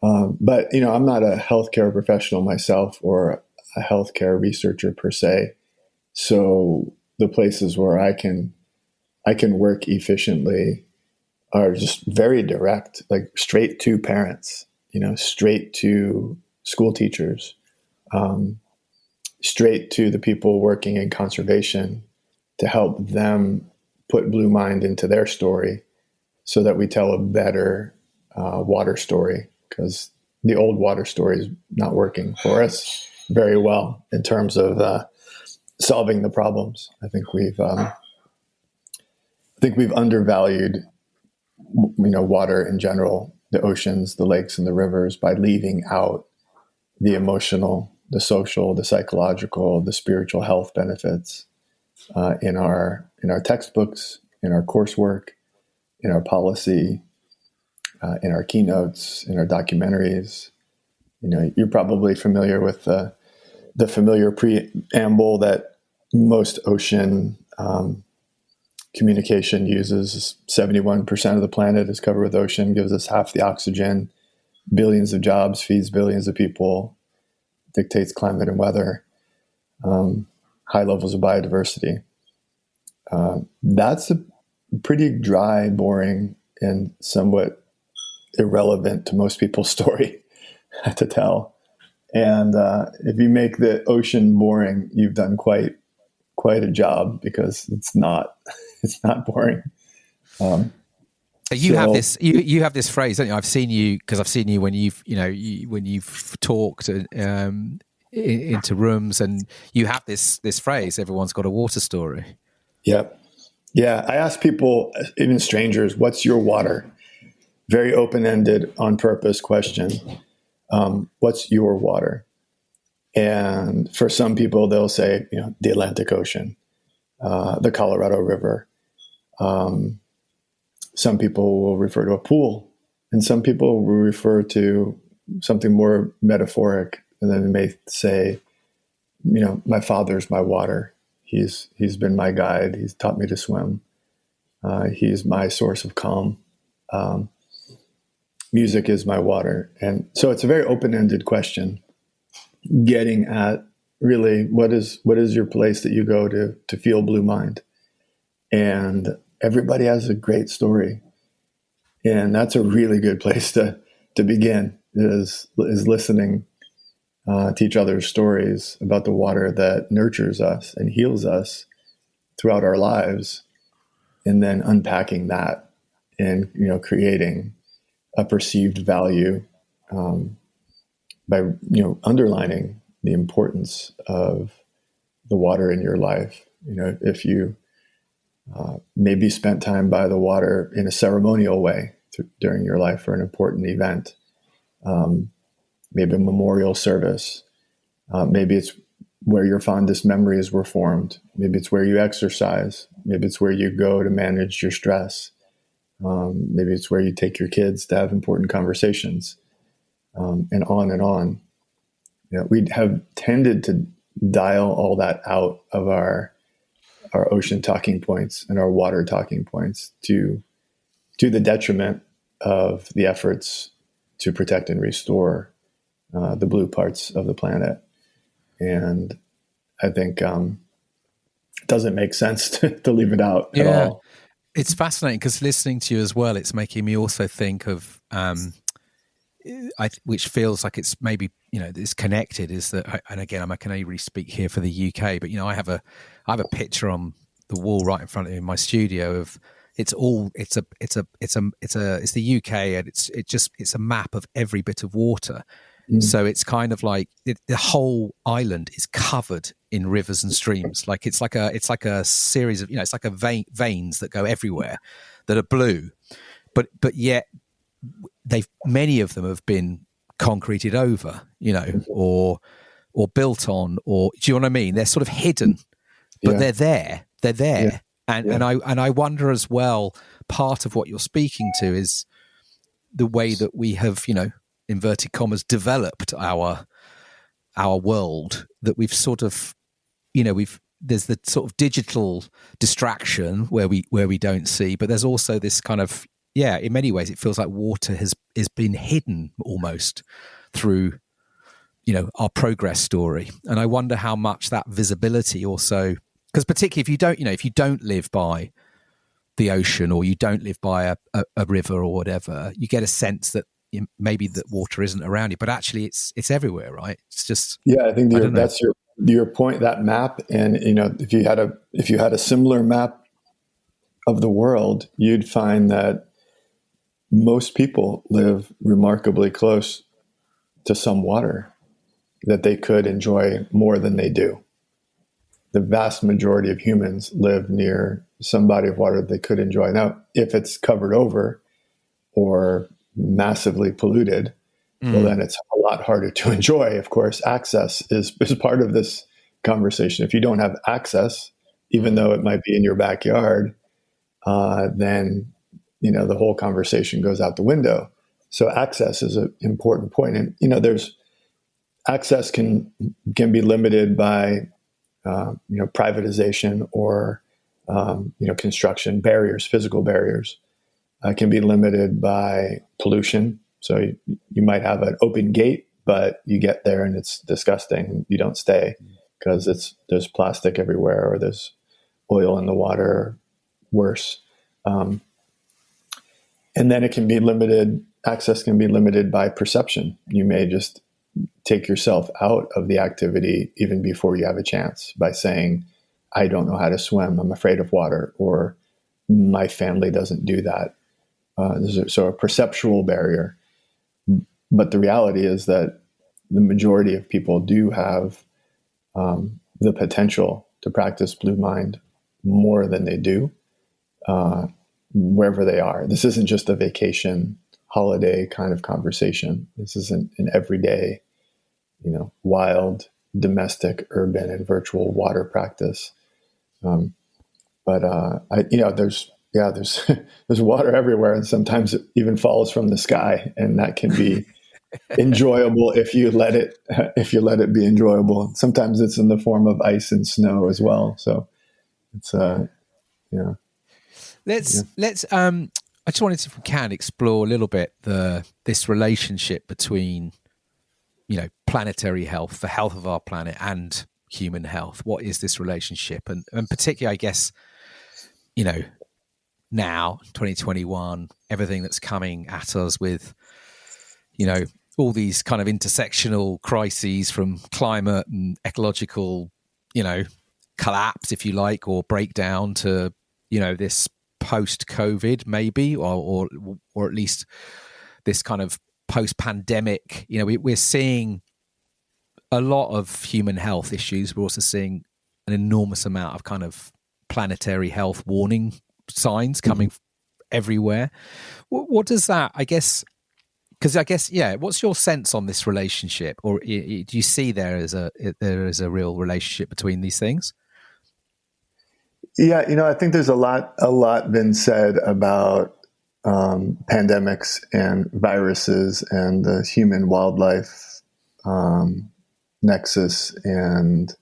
Speaker 1: But, I'm not a healthcare professional myself or a healthcare researcher per se. So the places where I can work efficiently are just very direct, like straight to parents, straight to school teachers, straight to the people working in conservation to help them put Blue Mind into their story so that we tell a better water story, because the old water story is not working for us very well in terms of solving the problems. I think we've undervalued, water in general, the oceans, the lakes, and the rivers by leaving out the emotional, the social, the psychological, the spiritual health benefits in our textbooks, in our coursework, in our policy, in our keynotes, in our documentaries. You're probably familiar with the familiar preamble that most ocean communication uses. 71% of the planet is covered with ocean, gives us half the oxygen, billions of jobs, feeds billions of people, dictates climate and weather, high levels of biodiversity. That's a pretty dry, boring, and somewhat irrelevant to most people's story to tell. And if you make the ocean boring, you've done quite a job, because it's not boring.
Speaker 3: You have this. You have this phrase, don't you? I've seen you when you've talked into rooms, and you have this phrase. Everyone's got a water story.
Speaker 1: Yep. Yeah. I ask people, even strangers, what's your water? Very open-ended, on purpose question. What's your water? And for some people, they'll say, the Atlantic Ocean, the Colorado River. Some people will refer to a pool, and some people will refer to something more metaphoric. And then they may say, my father's my water. He's been my guide. He's taught me to swim. He's my source of calm. Music is my water. And so it's a very open-ended question, getting at really what is your place that you go to feel Blue Mind. And everybody has a great story. And that's a really good place to begin, is listening to each other's stories about the water that nurtures us and heals us throughout our lives, and then unpacking that and, creating a perceived value by, underlining the importance of the water in your life. If you maybe spent time by the water in a ceremonial way during your life for an important event, maybe a memorial service, maybe it's where your fondest memories were formed. Maybe it's where you exercise. Maybe it's where you go to manage your stress. Maybe it's where you take your kids to have important conversations, and on and on. We have tended to dial all that out of our ocean talking points and our water talking points to the detriment of the efforts to protect and restore the blue parts of the planet. And I think it doesn't make sense to leave it out at all.
Speaker 3: It's fascinating, because listening to you as well, it's making me also think of, which feels like it's maybe, it's connected, is that, and again, I can only really speak here for the UK, but, I have a picture on the wall right in front of me in my studio of, it's the UK, and it's a map of every bit of water. So it's kind of like the whole island is covered in rivers and streams. Like it's like a series of, it's like veins that go everywhere that are blue, but yet many of them have been concreted over, or built on, or do you know what I mean? They're sort of hidden, but they're there.
Speaker 1: Yeah.
Speaker 3: And I wonder as well, part of what you're speaking to is the way that we have, inverted commas, developed our world, that we've sort of, there's the sort of digital distraction where we don't see, but there's also this kind of, in many ways it feels like water has been hidden almost through, our progress story. And I wonder how much that visibility also, because particularly if you don't live by the ocean, or you don't live by a river or whatever, you get a sense that maybe that water isn't around you, but actually it's everywhere, right? It's just,
Speaker 1: I think that's your point, that map. And if you had a similar map of the world, you'd find that most people live remarkably close to some water that they could enjoy more than they do. The vast majority of humans live near some body of water they could enjoy. Now, if it's covered over or massively polluted, well, then it's a lot harder to enjoy. Of course, access is part of this conversation. If you don't have access, even though it might be in your backyard, then the whole conversation goes out the window. So access is an important point. And there's access can be limited by privatization or construction barriers, physical barriers. Can be limited by pollution. So you might have an open gate, but you get there and it's disgusting. You don't stay because there's plastic everywhere, or there's oil in the water, or worse. And then it can be limited. Access can be limited by perception. You may just take yourself out of the activity even before you have a chance by saying, I don't know how to swim. I'm afraid of water, or my family doesn't do that. There's a perceptual barrier. But the reality is that the majority of people do have the potential to practice Blue Mind more than they do, wherever they are. This isn't just a vacation, holiday kind of conversation. This isn't an everyday, wild, domestic, urban, and virtual water practice. There's there's water everywhere, and sometimes it even falls from the sky, and that can be enjoyable if you let it be enjoyable. Sometimes it's in the form of ice and snow as well. So it's
Speaker 3: Let's I just wanted to, if we can, explore a little bit this relationship between planetary health, the health of our planet, and human health. What is this relationship? And particularly, I guess, now 2021, everything that's coming at us with all these kind of intersectional crises, from climate and ecological collapse, if you like, or breakdown, to this post-COVID maybe, or at least this kind of post-pandemic. We're seeing a lot of human health issues. We're also seeing an enormous amount of kind of planetary health warning signs coming everywhere. What does that, I guess, because I guess, what's your sense on this relationship? Or do you see there is a real relationship between these things?
Speaker 1: Yeah, I think there's a lot been said about pandemics and viruses and the human wildlife nexus, and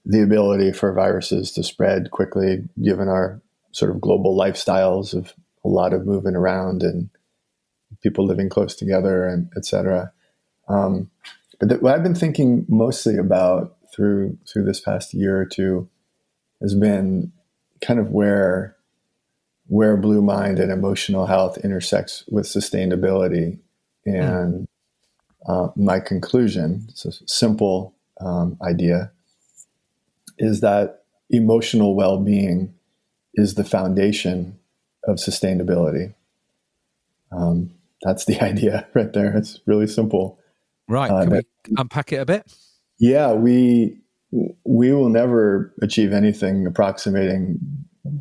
Speaker 1: the ability for viruses to spread quickly, given our sort of global lifestyles of a lot of moving around and people living close together, and et cetera. But what I've been thinking mostly about through this past year or two has been kind of where Blue Mind and emotional health intersects with sustainability. And my conclusion, it's a simple idea, is that emotional well-being is the foundation of sustainability. That's the idea right there. It's really simple.
Speaker 3: Right. Can we unpack it a bit?
Speaker 1: Yeah, we will never achieve anything approximating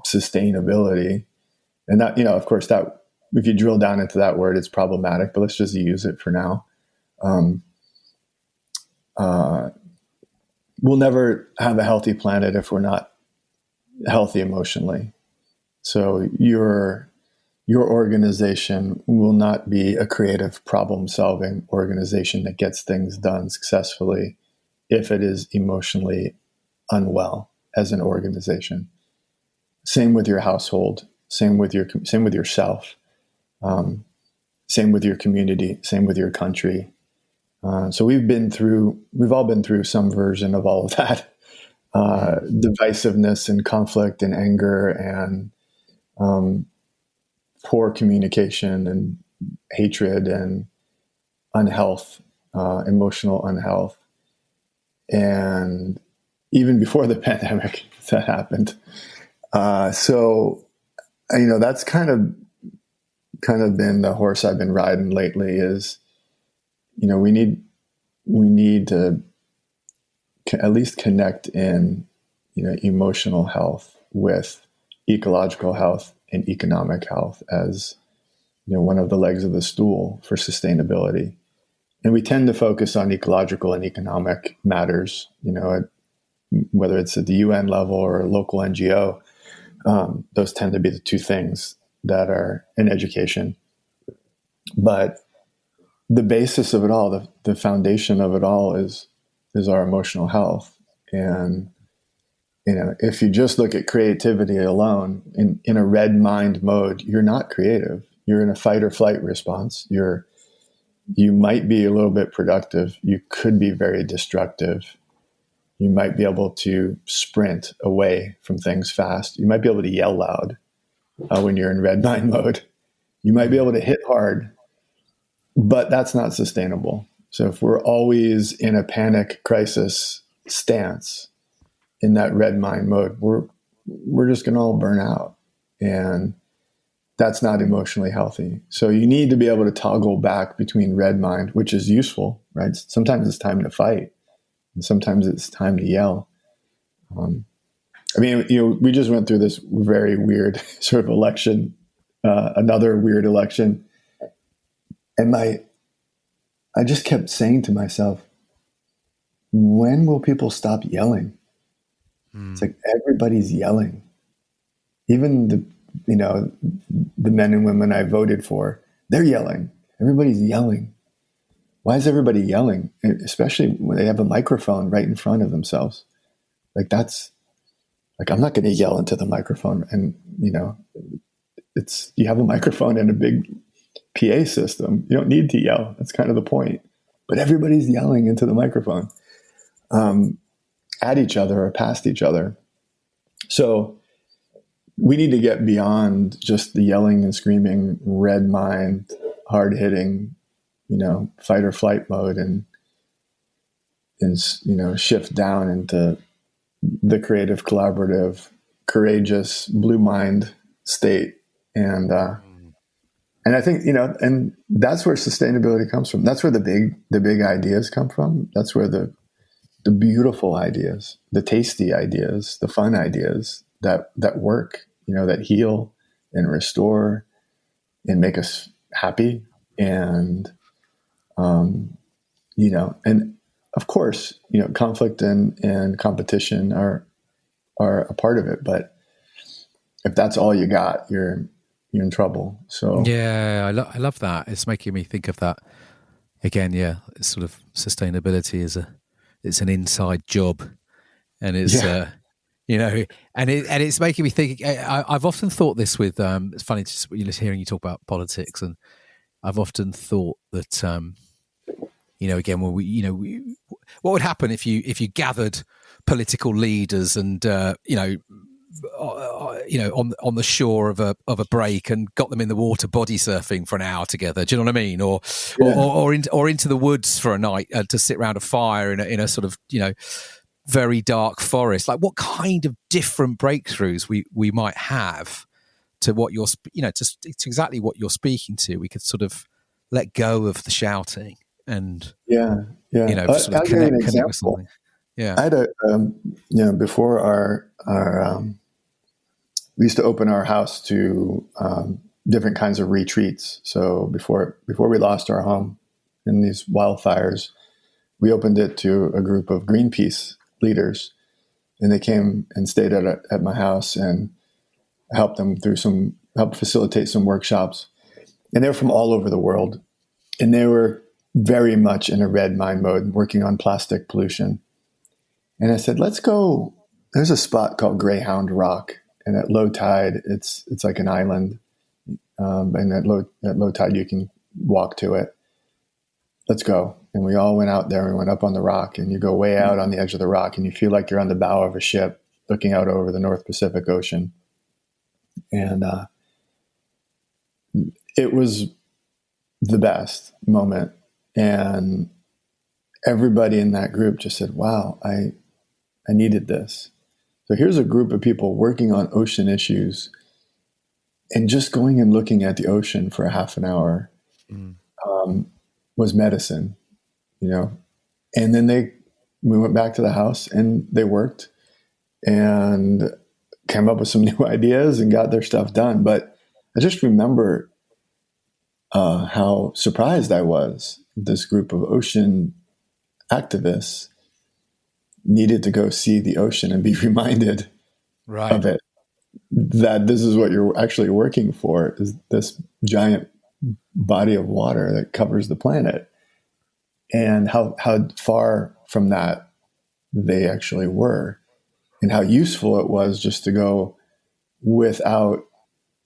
Speaker 1: sustainability. And that, of course, that if you drill down into that word, it's problematic, but let's just use it for now. We'll never have a healthy planet if we're not healthy emotionally. So your organization will not be a creative problem-solving organization that gets things done successfully if it is emotionally unwell as an organization. Same with your household. Same with yourself. Same with your community. Same with your country. So we've all been through some version of all of that. Divisiveness and conflict and anger and poor communication and hatred and unhealth, emotional unhealth. And even before the pandemic, that happened. So, that's kind of been the horse I've been riding lately is, we need to at least connect in, emotional health with ecological health and economic health as, one of the legs of the stool for sustainability. And we tend to focus on ecological and economic matters, whether it's at the UN level or a local NGO. Those tend to be the two things that are in education. But the basis of it all, the foundation of it all is our emotional health. And, if you just look at creativity alone in a red mind mode, you're not creative. You're in a fight or flight response. You might be a little bit productive. You could be very destructive. You might be able to sprint away from things fast. You might be able to yell loud when you're in red mind mode. You might be able to hit hard, but that's not sustainable. So if we're always in a panic crisis stance in that red mind mode, we're just going to all burn out. And that's not emotionally healthy. So you need to be able to toggle back between red mind, which is useful, right? Sometimes it's time to fight. And sometimes it's time to yell. We just went through this very weird sort of election, another weird election. And I just kept saying to myself, when will people stop yelling? It's like everybody's yelling. Even the men and women I voted for, they're yelling. Everybody's yelling. Why is everybody yelling? Especially when they have a microphone right in front of themselves. I'm not going to yell into the microphone. And, you have a microphone and a big PA system. You don't need to yell. That's kind of the point. But everybody's yelling into the microphone at each other or past each other. So we need to get beyond just the yelling and screaming, red mind, hard hitting, fight or flight mode and shift down into the creative, collaborative, courageous, blue mind state. And I think, and that's where sustainability comes from. That's where the big ideas come from. That's where the beautiful ideas, the tasty ideas, the fun ideas that work, that heal and restore and make us happy. And, and of course, conflict and competition are a part of it. But if that's all you got, you're in trouble. So
Speaker 3: yeah, I love that. It's making me think of that again. Yeah, it's sort of sustainability it's an inside job, and it's and it's making me think. I've often thought this with it's funny just hearing you talk about politics, and I've often thought that again when what would happen if you gathered political leaders and on the shore of a break and got them in the water body surfing for an hour together. Do you know what I mean? Or into the woods for a night to sit around a fire in a sort of very dark forest. Like what kind of different breakthroughs we might have to what you're to exactly what you're speaking to. We could sort of let go of the shouting and sort of connect with something. Yeah,
Speaker 1: I had before our we used to open our house to different kinds of retreats. So before we lost our home in these wildfires, we opened it to a group of Greenpeace leaders and they came and stayed at my house, and helped facilitate some workshops. And they were from all over the world, and they were very much in a red mind mode, working on plastic pollution. And I said, let's go. There's a spot called Greyhound Rock, and at low tide, it's like an island. And at low tide, you can walk to it. Let's go. And we all went out there, and we went up on the rock, and you go way out on the edge of the rock, and you feel like you're on the bow of a ship looking out over the North Pacific Ocean. And it was the best moment. And everybody in that group just said, wow, I needed this. So here's a group of people working on ocean issues, and just going and looking at the ocean for a half an hour was medicine, And then we went back to the house, and they worked and came up with some new ideas and got their stuff done. But I just remember how surprised I was. This group of ocean activists needed to go see the ocean and be reminded of it, that this is what you're actually working for, is this giant body of water that covers the planet, and how far from that they actually were, and how useful it was just to go without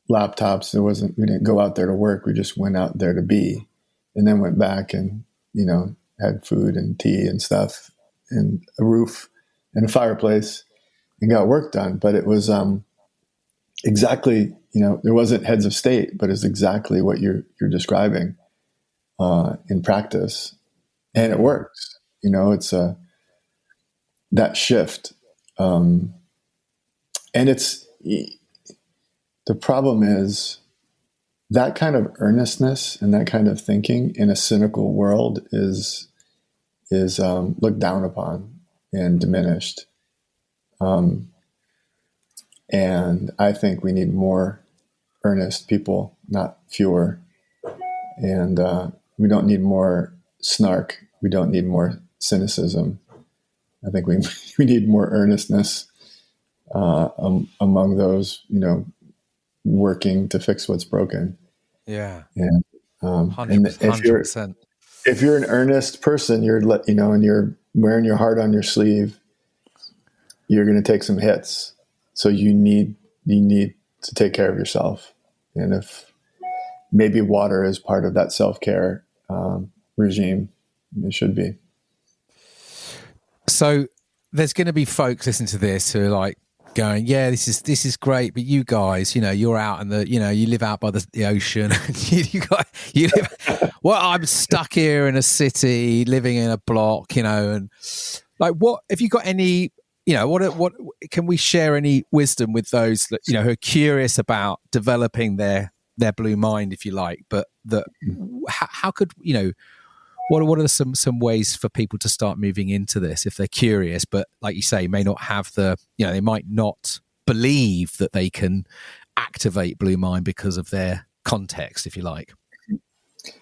Speaker 1: laptops. We didn't go out there to work. We just went out there to be, and then went back and, had food and tea and stuff and a roof and a fireplace and got work done. But it was exactly, there wasn't heads of state, but it's exactly what you're describing in practice. And it works. It's that shift. And the problem is that kind of earnestness and that kind of thinking in a cynical world is looked down upon and diminished. And I think we need more earnest people, not fewer. And we don't need more snark. We don't need more cynicism. I think we need more earnestness among those, working to fix what's broken.
Speaker 3: Yeah.
Speaker 1: And
Speaker 3: 100%.
Speaker 1: If you're an earnest person, and you're wearing your heart on your sleeve, you're going to take some hits. So you need to take care of yourself. And if maybe water is part of that self-care regime, it should be.
Speaker 3: So there's going to be folks listening to this who are like going, yeah, this is great, but you guys, you're out in you live out by the ocean. you live. Well, I'm stuck here in a city, living in a block, and like, what have you got any? What can we share any wisdom with those that, who are curious about developing their blue mind, if you like, but how could what are some ways for people to start moving into this if they're curious, but like you say, may not have they might not believe that they can activate blue mind because of their context, if you like.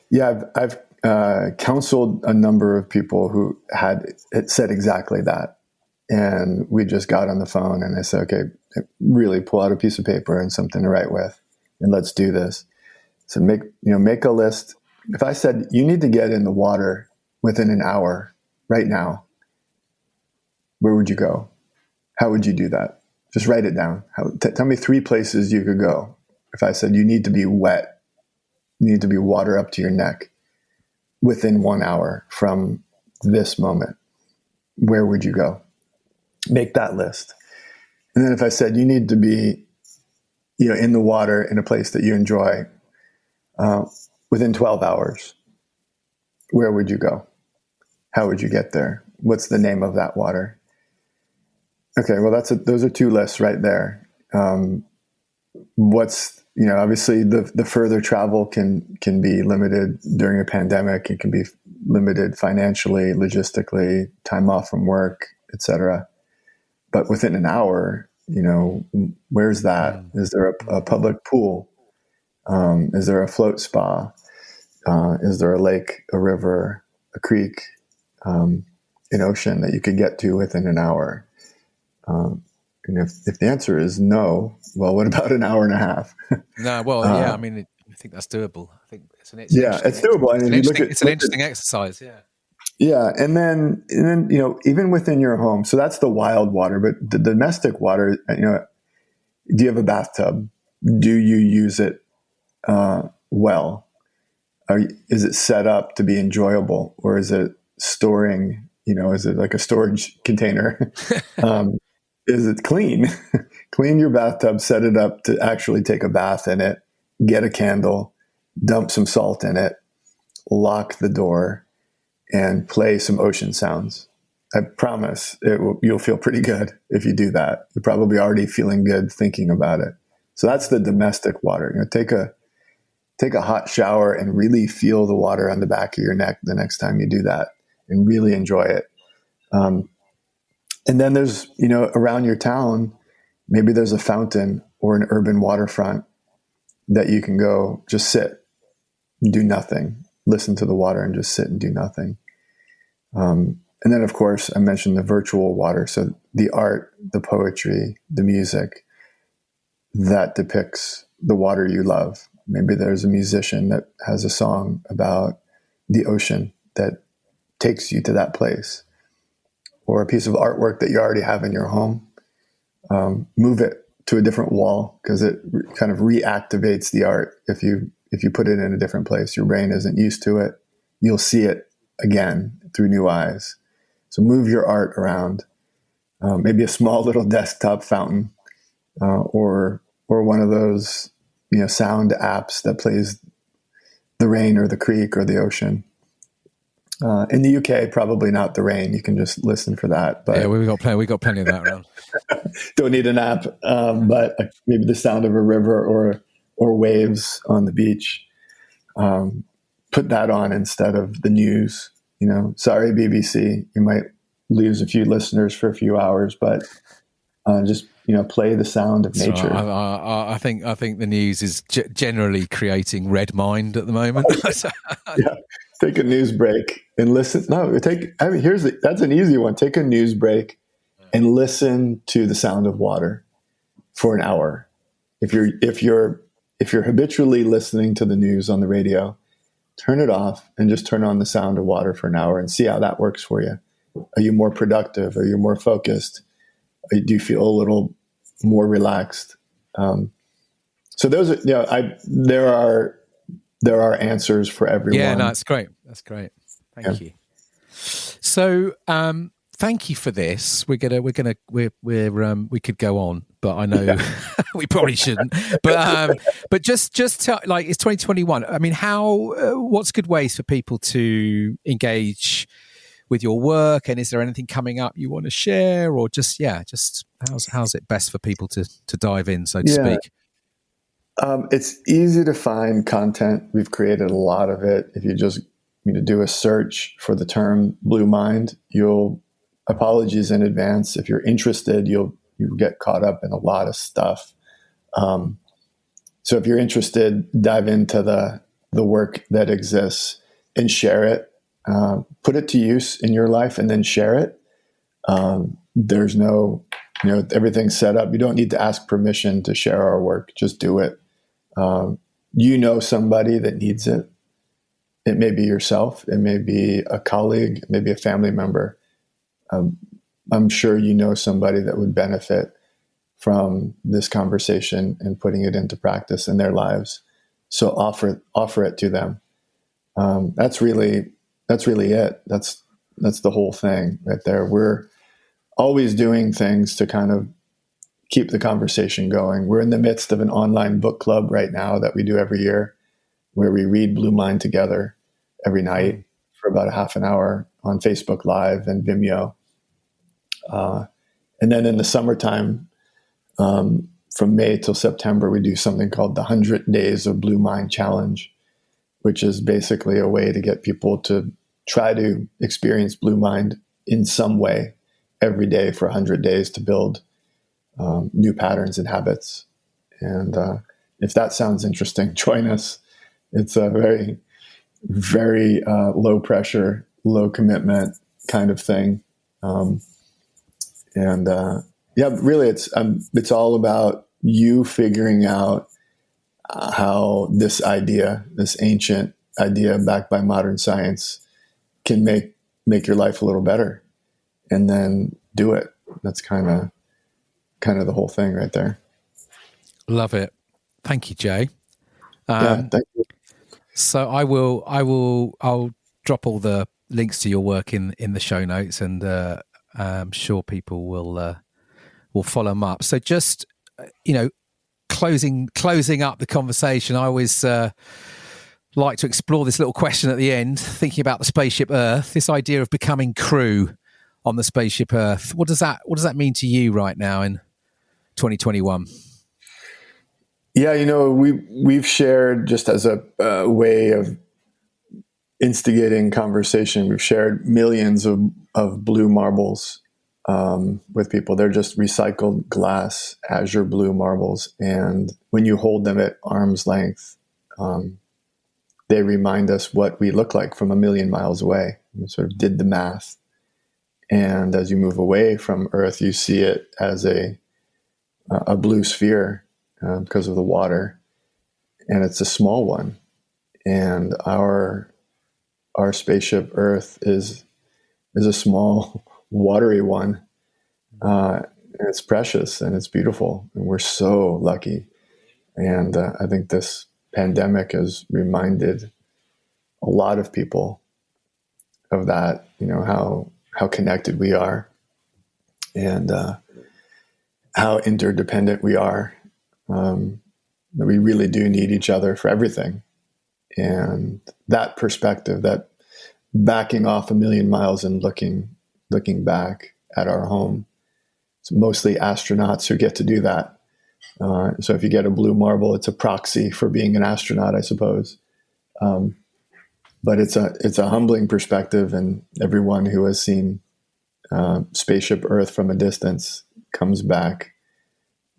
Speaker 1: Yeah, I've counseled a number of people who had said exactly that. And we just got on the phone, and I said, okay, really pull out a piece of paper and something to write with, and let's do this. So make a list. If I said you need to get in the water within an hour right now, where would you go? How would you do that? Just write it down. Tell me 3 places you could go. If I said you need to be wet, you need to be water up to your neck within 1 hour from this moment, where would you go? Make that list. And then if I said you need to be, in the water in a place that you enjoy within 12 hours, where would you go? How would you get there? What's the name of that water? Okay, well, those are 2 lists right there. Obviously the further travel can be limited during a pandemic. It can be limited financially, logistically, time off from work, etc. But within an hour, where's that? Is there a public pool? Is there a float spa? Is there a lake, a river, a creek, an ocean that you could get to within an hour? And if the answer is no, well, what about an hour and a half?
Speaker 3: No, well, yeah. I mean, I think that's doable. I think it's an
Speaker 1: Yeah, it's doable. And if you look at
Speaker 3: it's an interesting exercise. Yeah.
Speaker 1: Yeah, and then even within your home. So that's the wild water, but the domestic water. Do you have a bathtub? Do you use it well? Is it set up to be enjoyable, or is it storing? Is it like a storage container? Is it clean? Clean your bathtub. Set it up to actually take a bath in it. Get a candle. Dump some salt in it. Lock the door. And play some ocean sounds. I promise you'll feel pretty good if you do that. You're probably already feeling good thinking about it. So that's the domestic water. Take a hot shower and really feel the water on the back of your neck the next time you do that, and really enjoy it. And then there's around your town, maybe there's a fountain or an urban waterfront that you can go just sit and do nothing. Listen to the water and just sit and do nothing. And then, of course, I mentioned the virtual water. So the art, the poetry, the music that depicts the water you love. Maybe there's a musician that has a song about the ocean that takes you to that place, or a piece of artwork that you already have in your home. Move it to a different wall, because it kind of reactivates the art. If you put it in a different place, your brain isn't used to it. You'll see it again through new eyes. So move your art around. Maybe a small little desktop fountain, or one of those sound apps that plays the rain or the creek or the ocean. In the UK, probably not the rain. You can just listen for that. But
Speaker 3: yeah, we got plenty of that around.
Speaker 1: Don't need an app, but maybe the sound of a river or waves on the beach. Put that on instead of the news. Sorry, BBC, you might lose a few listeners for a few hours, but just play the sound of nature.
Speaker 3: I think the news is generally creating red mind at the moment.
Speaker 1: Yeah, take a news break and listen. No, that's an easy one. Take a news break and listen to the sound of water for an hour. If you're habitually listening to the news on the radio, turn it off and just turn on the sound of water for an hour and see how that works for you. Are you more productive? Are you more focused? Do you feel a little more relaxed? So those are, there are answers for everyone.
Speaker 3: Yeah, no, that's great. That's great. Thank you. So, thank you for this. We could go on, but I know we probably shouldn't. But just tell, it's 2021. I mean, what's good ways for people to engage with your work, and is there anything coming up you want to share, or just how's it best for people to dive in, so to speak?
Speaker 1: It's easy to find content. We've created a lot of it. If you just do a search for the term Blue Mind, apologies in advance. If you're interested, you get caught up in a lot of stuff. So if you're interested, dive into the work that exists and share it. Put it to use in your life and then share it. There's no, everything's set up. You don't need to ask permission to share our work. Just do it. Somebody that needs it. It may be yourself. It may be a colleague, maybe a family member. I'm sure somebody that would benefit from this conversation and putting it into practice in their lives. So offer it to them. That's really it. That's the whole thing right there. We're always doing things to kind of keep the conversation going. We're in the midst of an online book club right now that we do every year, where we read Blue Mind together every night for about a half an hour on Facebook Live and Vimeo. And then in the summertime, from May till September, we do something called the 100 Days of Blue Mind Challenge, which is basically a way to get people to try to experience Blue Mind in some way every day for 100 days to build new patterns and habits. And if that sounds interesting, join us. It's a very, very low pressure, low commitment kind of thing. Yeah, really, it's all about you figuring out how this ancient idea backed by modern science, can make your life a little better, and then do it. That's kind of the whole thing right there.
Speaker 3: Love it. Thank you, Jay.
Speaker 1: Thank you.
Speaker 3: So I'll drop all the links to your work in the show notes, and I'm sure people will follow them up. So just closing up the conversation, I always like to explore this little question at the end, thinking about the spaceship Earth, this idea of becoming crew on the spaceship Earth. What does that mean to you right now in 2021?
Speaker 1: Yeah, we've shared, just as a way of instigating conversation, we've shared millions of blue marbles with people. They're just recycled glass, azure blue marbles. And when you hold them at arm's length, they remind us what we look like from a million miles away. We sort of did the math. And as you move away from Earth, you see it as a blue sphere because of the water. And it's a small one. And our spaceship Earth is a small, watery one. And it's precious and it's beautiful. And we're so lucky. And I think this pandemic has reminded a lot of people of that, how connected we are, and how interdependent we are. That we really do need each other for everything. And that perspective, that backing off a million miles and looking back at our home, it's mostly astronauts who get to do that. So if you get a blue marble, it's a proxy for being an astronaut, I suppose. But it's a humbling perspective, and everyone who has seen spaceship Earth from a distance comes back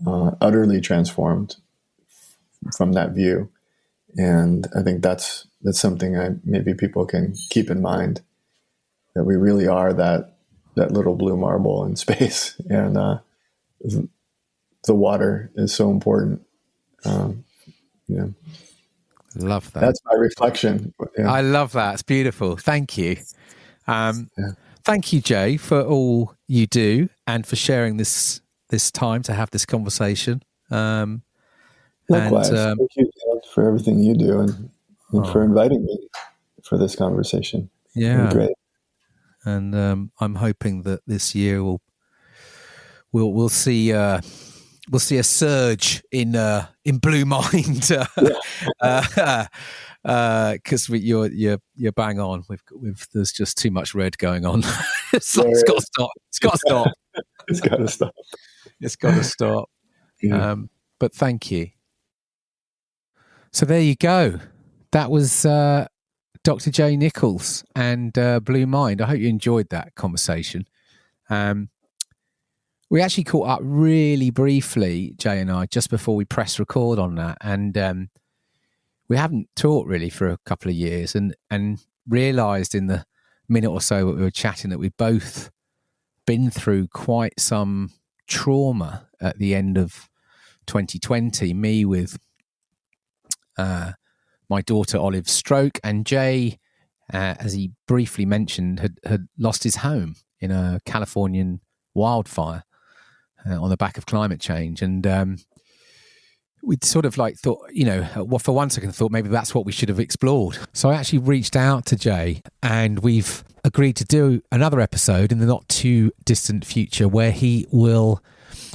Speaker 1: utterly transformed from that view. And I think that's something maybe people can keep in mind, that we really are that little blue marble in space, and the water is so important.
Speaker 3: Love that.
Speaker 1: That's my reflection. Yeah.
Speaker 3: I love that. It's beautiful. Thank you. Thank you, Jay, for all you do and for sharing this time to have this conversation.
Speaker 1: Likewise. Thank you for everything you do and for inviting me for this conversation.
Speaker 3: Yeah,
Speaker 1: great.
Speaker 3: And I'm hoping that this year we'll see a surge in Blue Mind, because you're bang on. There's just too much red going on. It's got to stop. It's got to stop.
Speaker 1: It's got to stop.
Speaker 3: It's got to stop.
Speaker 1: Yeah.
Speaker 3: But thank you. So there you go. That was Dr. Jay Nichols and Blue Mind. I hope you enjoyed that conversation. We actually caught up really briefly, Jay and I, just before we pressed record on that. And we haven't talked really for a couple of years, and realised in the minute or so that we were chatting that we'd both been through quite some trauma at the end of 2020. Me with my daughter Olive's stroke, and Jay, as he briefly mentioned, had lost his home in a Californian wildfire on the back of climate change. And we'd sort of thought, well, for one second thought maybe that's what we should have explored. So I actually reached out to Jay, and we've agreed to do another episode in the not too distant future where he will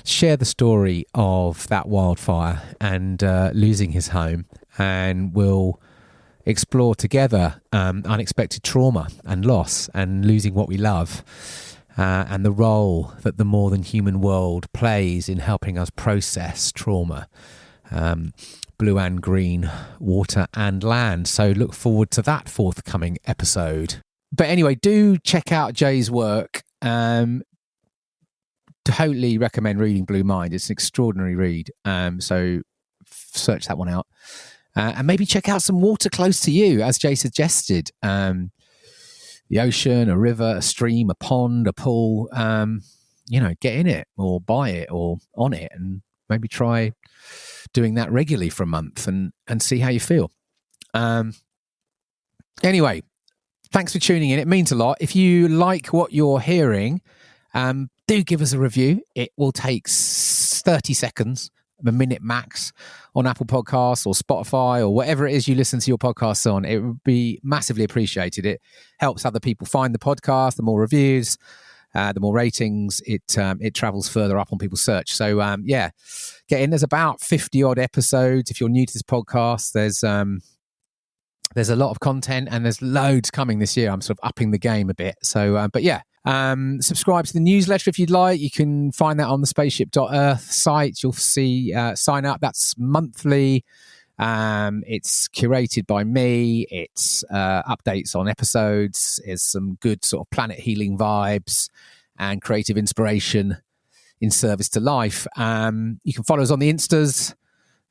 Speaker 3: share the story of that wildfire and losing his home, and we'll explore together unexpected trauma and loss and losing what we love, and the role that the more than human world plays in helping us process trauma, blue and green, water and land. So look forward to that forthcoming episode. But anyway, do check out Jay's work. Totally recommend reading Blue Mind. It's an extraordinary read. So search that one out. And maybe check out some water close to you, as Jay suggested. The ocean, a river, a stream, a pond, a pool. get in it or buy it or on it, and maybe try doing that regularly for a month and see how you feel. Anyway, thanks for tuning in. It means a lot. If you like what you're hearing, do give us a review. It will take 30 seconds, a minute max, on Apple Podcasts or Spotify or whatever it is you listen to your podcasts on. It would be massively appreciated. It helps other people find the podcast. The more reviews, the more ratings, it travels further up on people's search. So get in. There's about 50 odd episodes. If you're new to this podcast, there's a lot of content and there's loads coming this year. I'm sort of upping the game a bit. So, subscribe to the newsletter if you'd like. You can find that on the spaceship.earth site. You'll see sign up. That's monthly. It's curated by me. It's updates on episodes. It's some good sort of planet healing vibes and creative inspiration in service to life. You can follow us on the Instas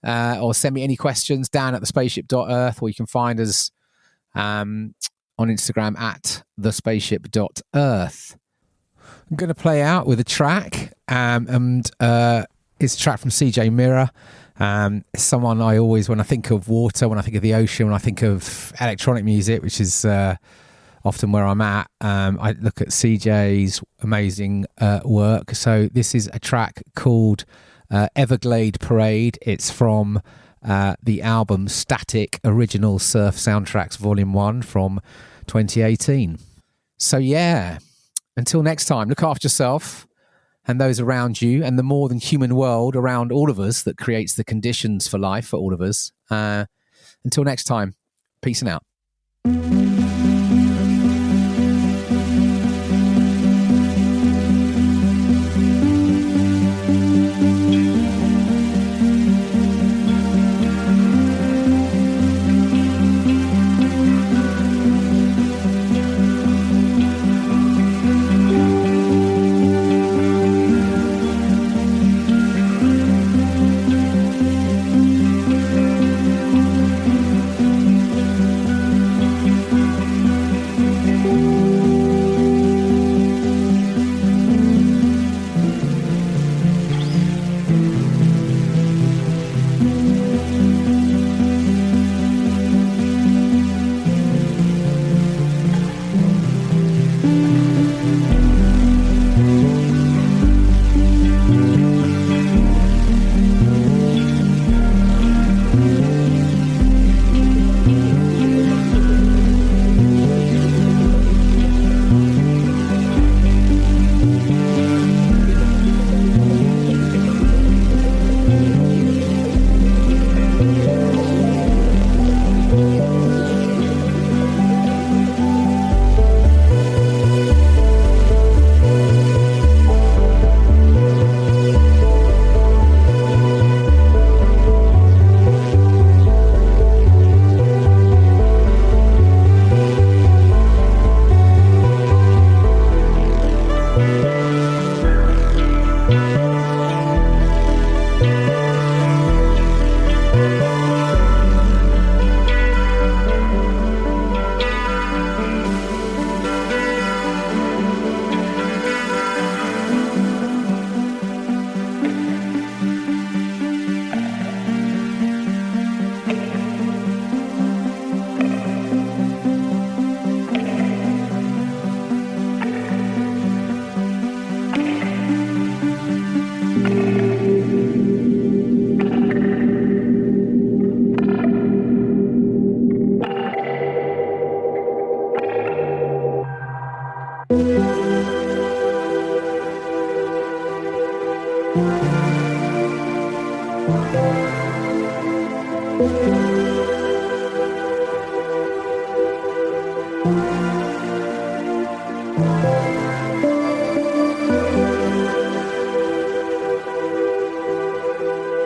Speaker 3: or send me any questions down at the spaceship.earth, or you can find us on Instagram at thespaceship.earth. I'm going to play out with a track, and it's a track from CJ Mirror. It's someone I always, when I think of water, when I think of the ocean, when I think of electronic music, which is often where I'm at, I look at CJ's amazing work. So this is a track called Everglade Parade. It's from the album Static Original Surf Soundtracks Volume 1 from 2018. So until next time, look after yourself and those around you, and the more than human world around all of us that creates the conditions for life for all of us. Until next time, peace and out.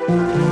Speaker 4: Thank you.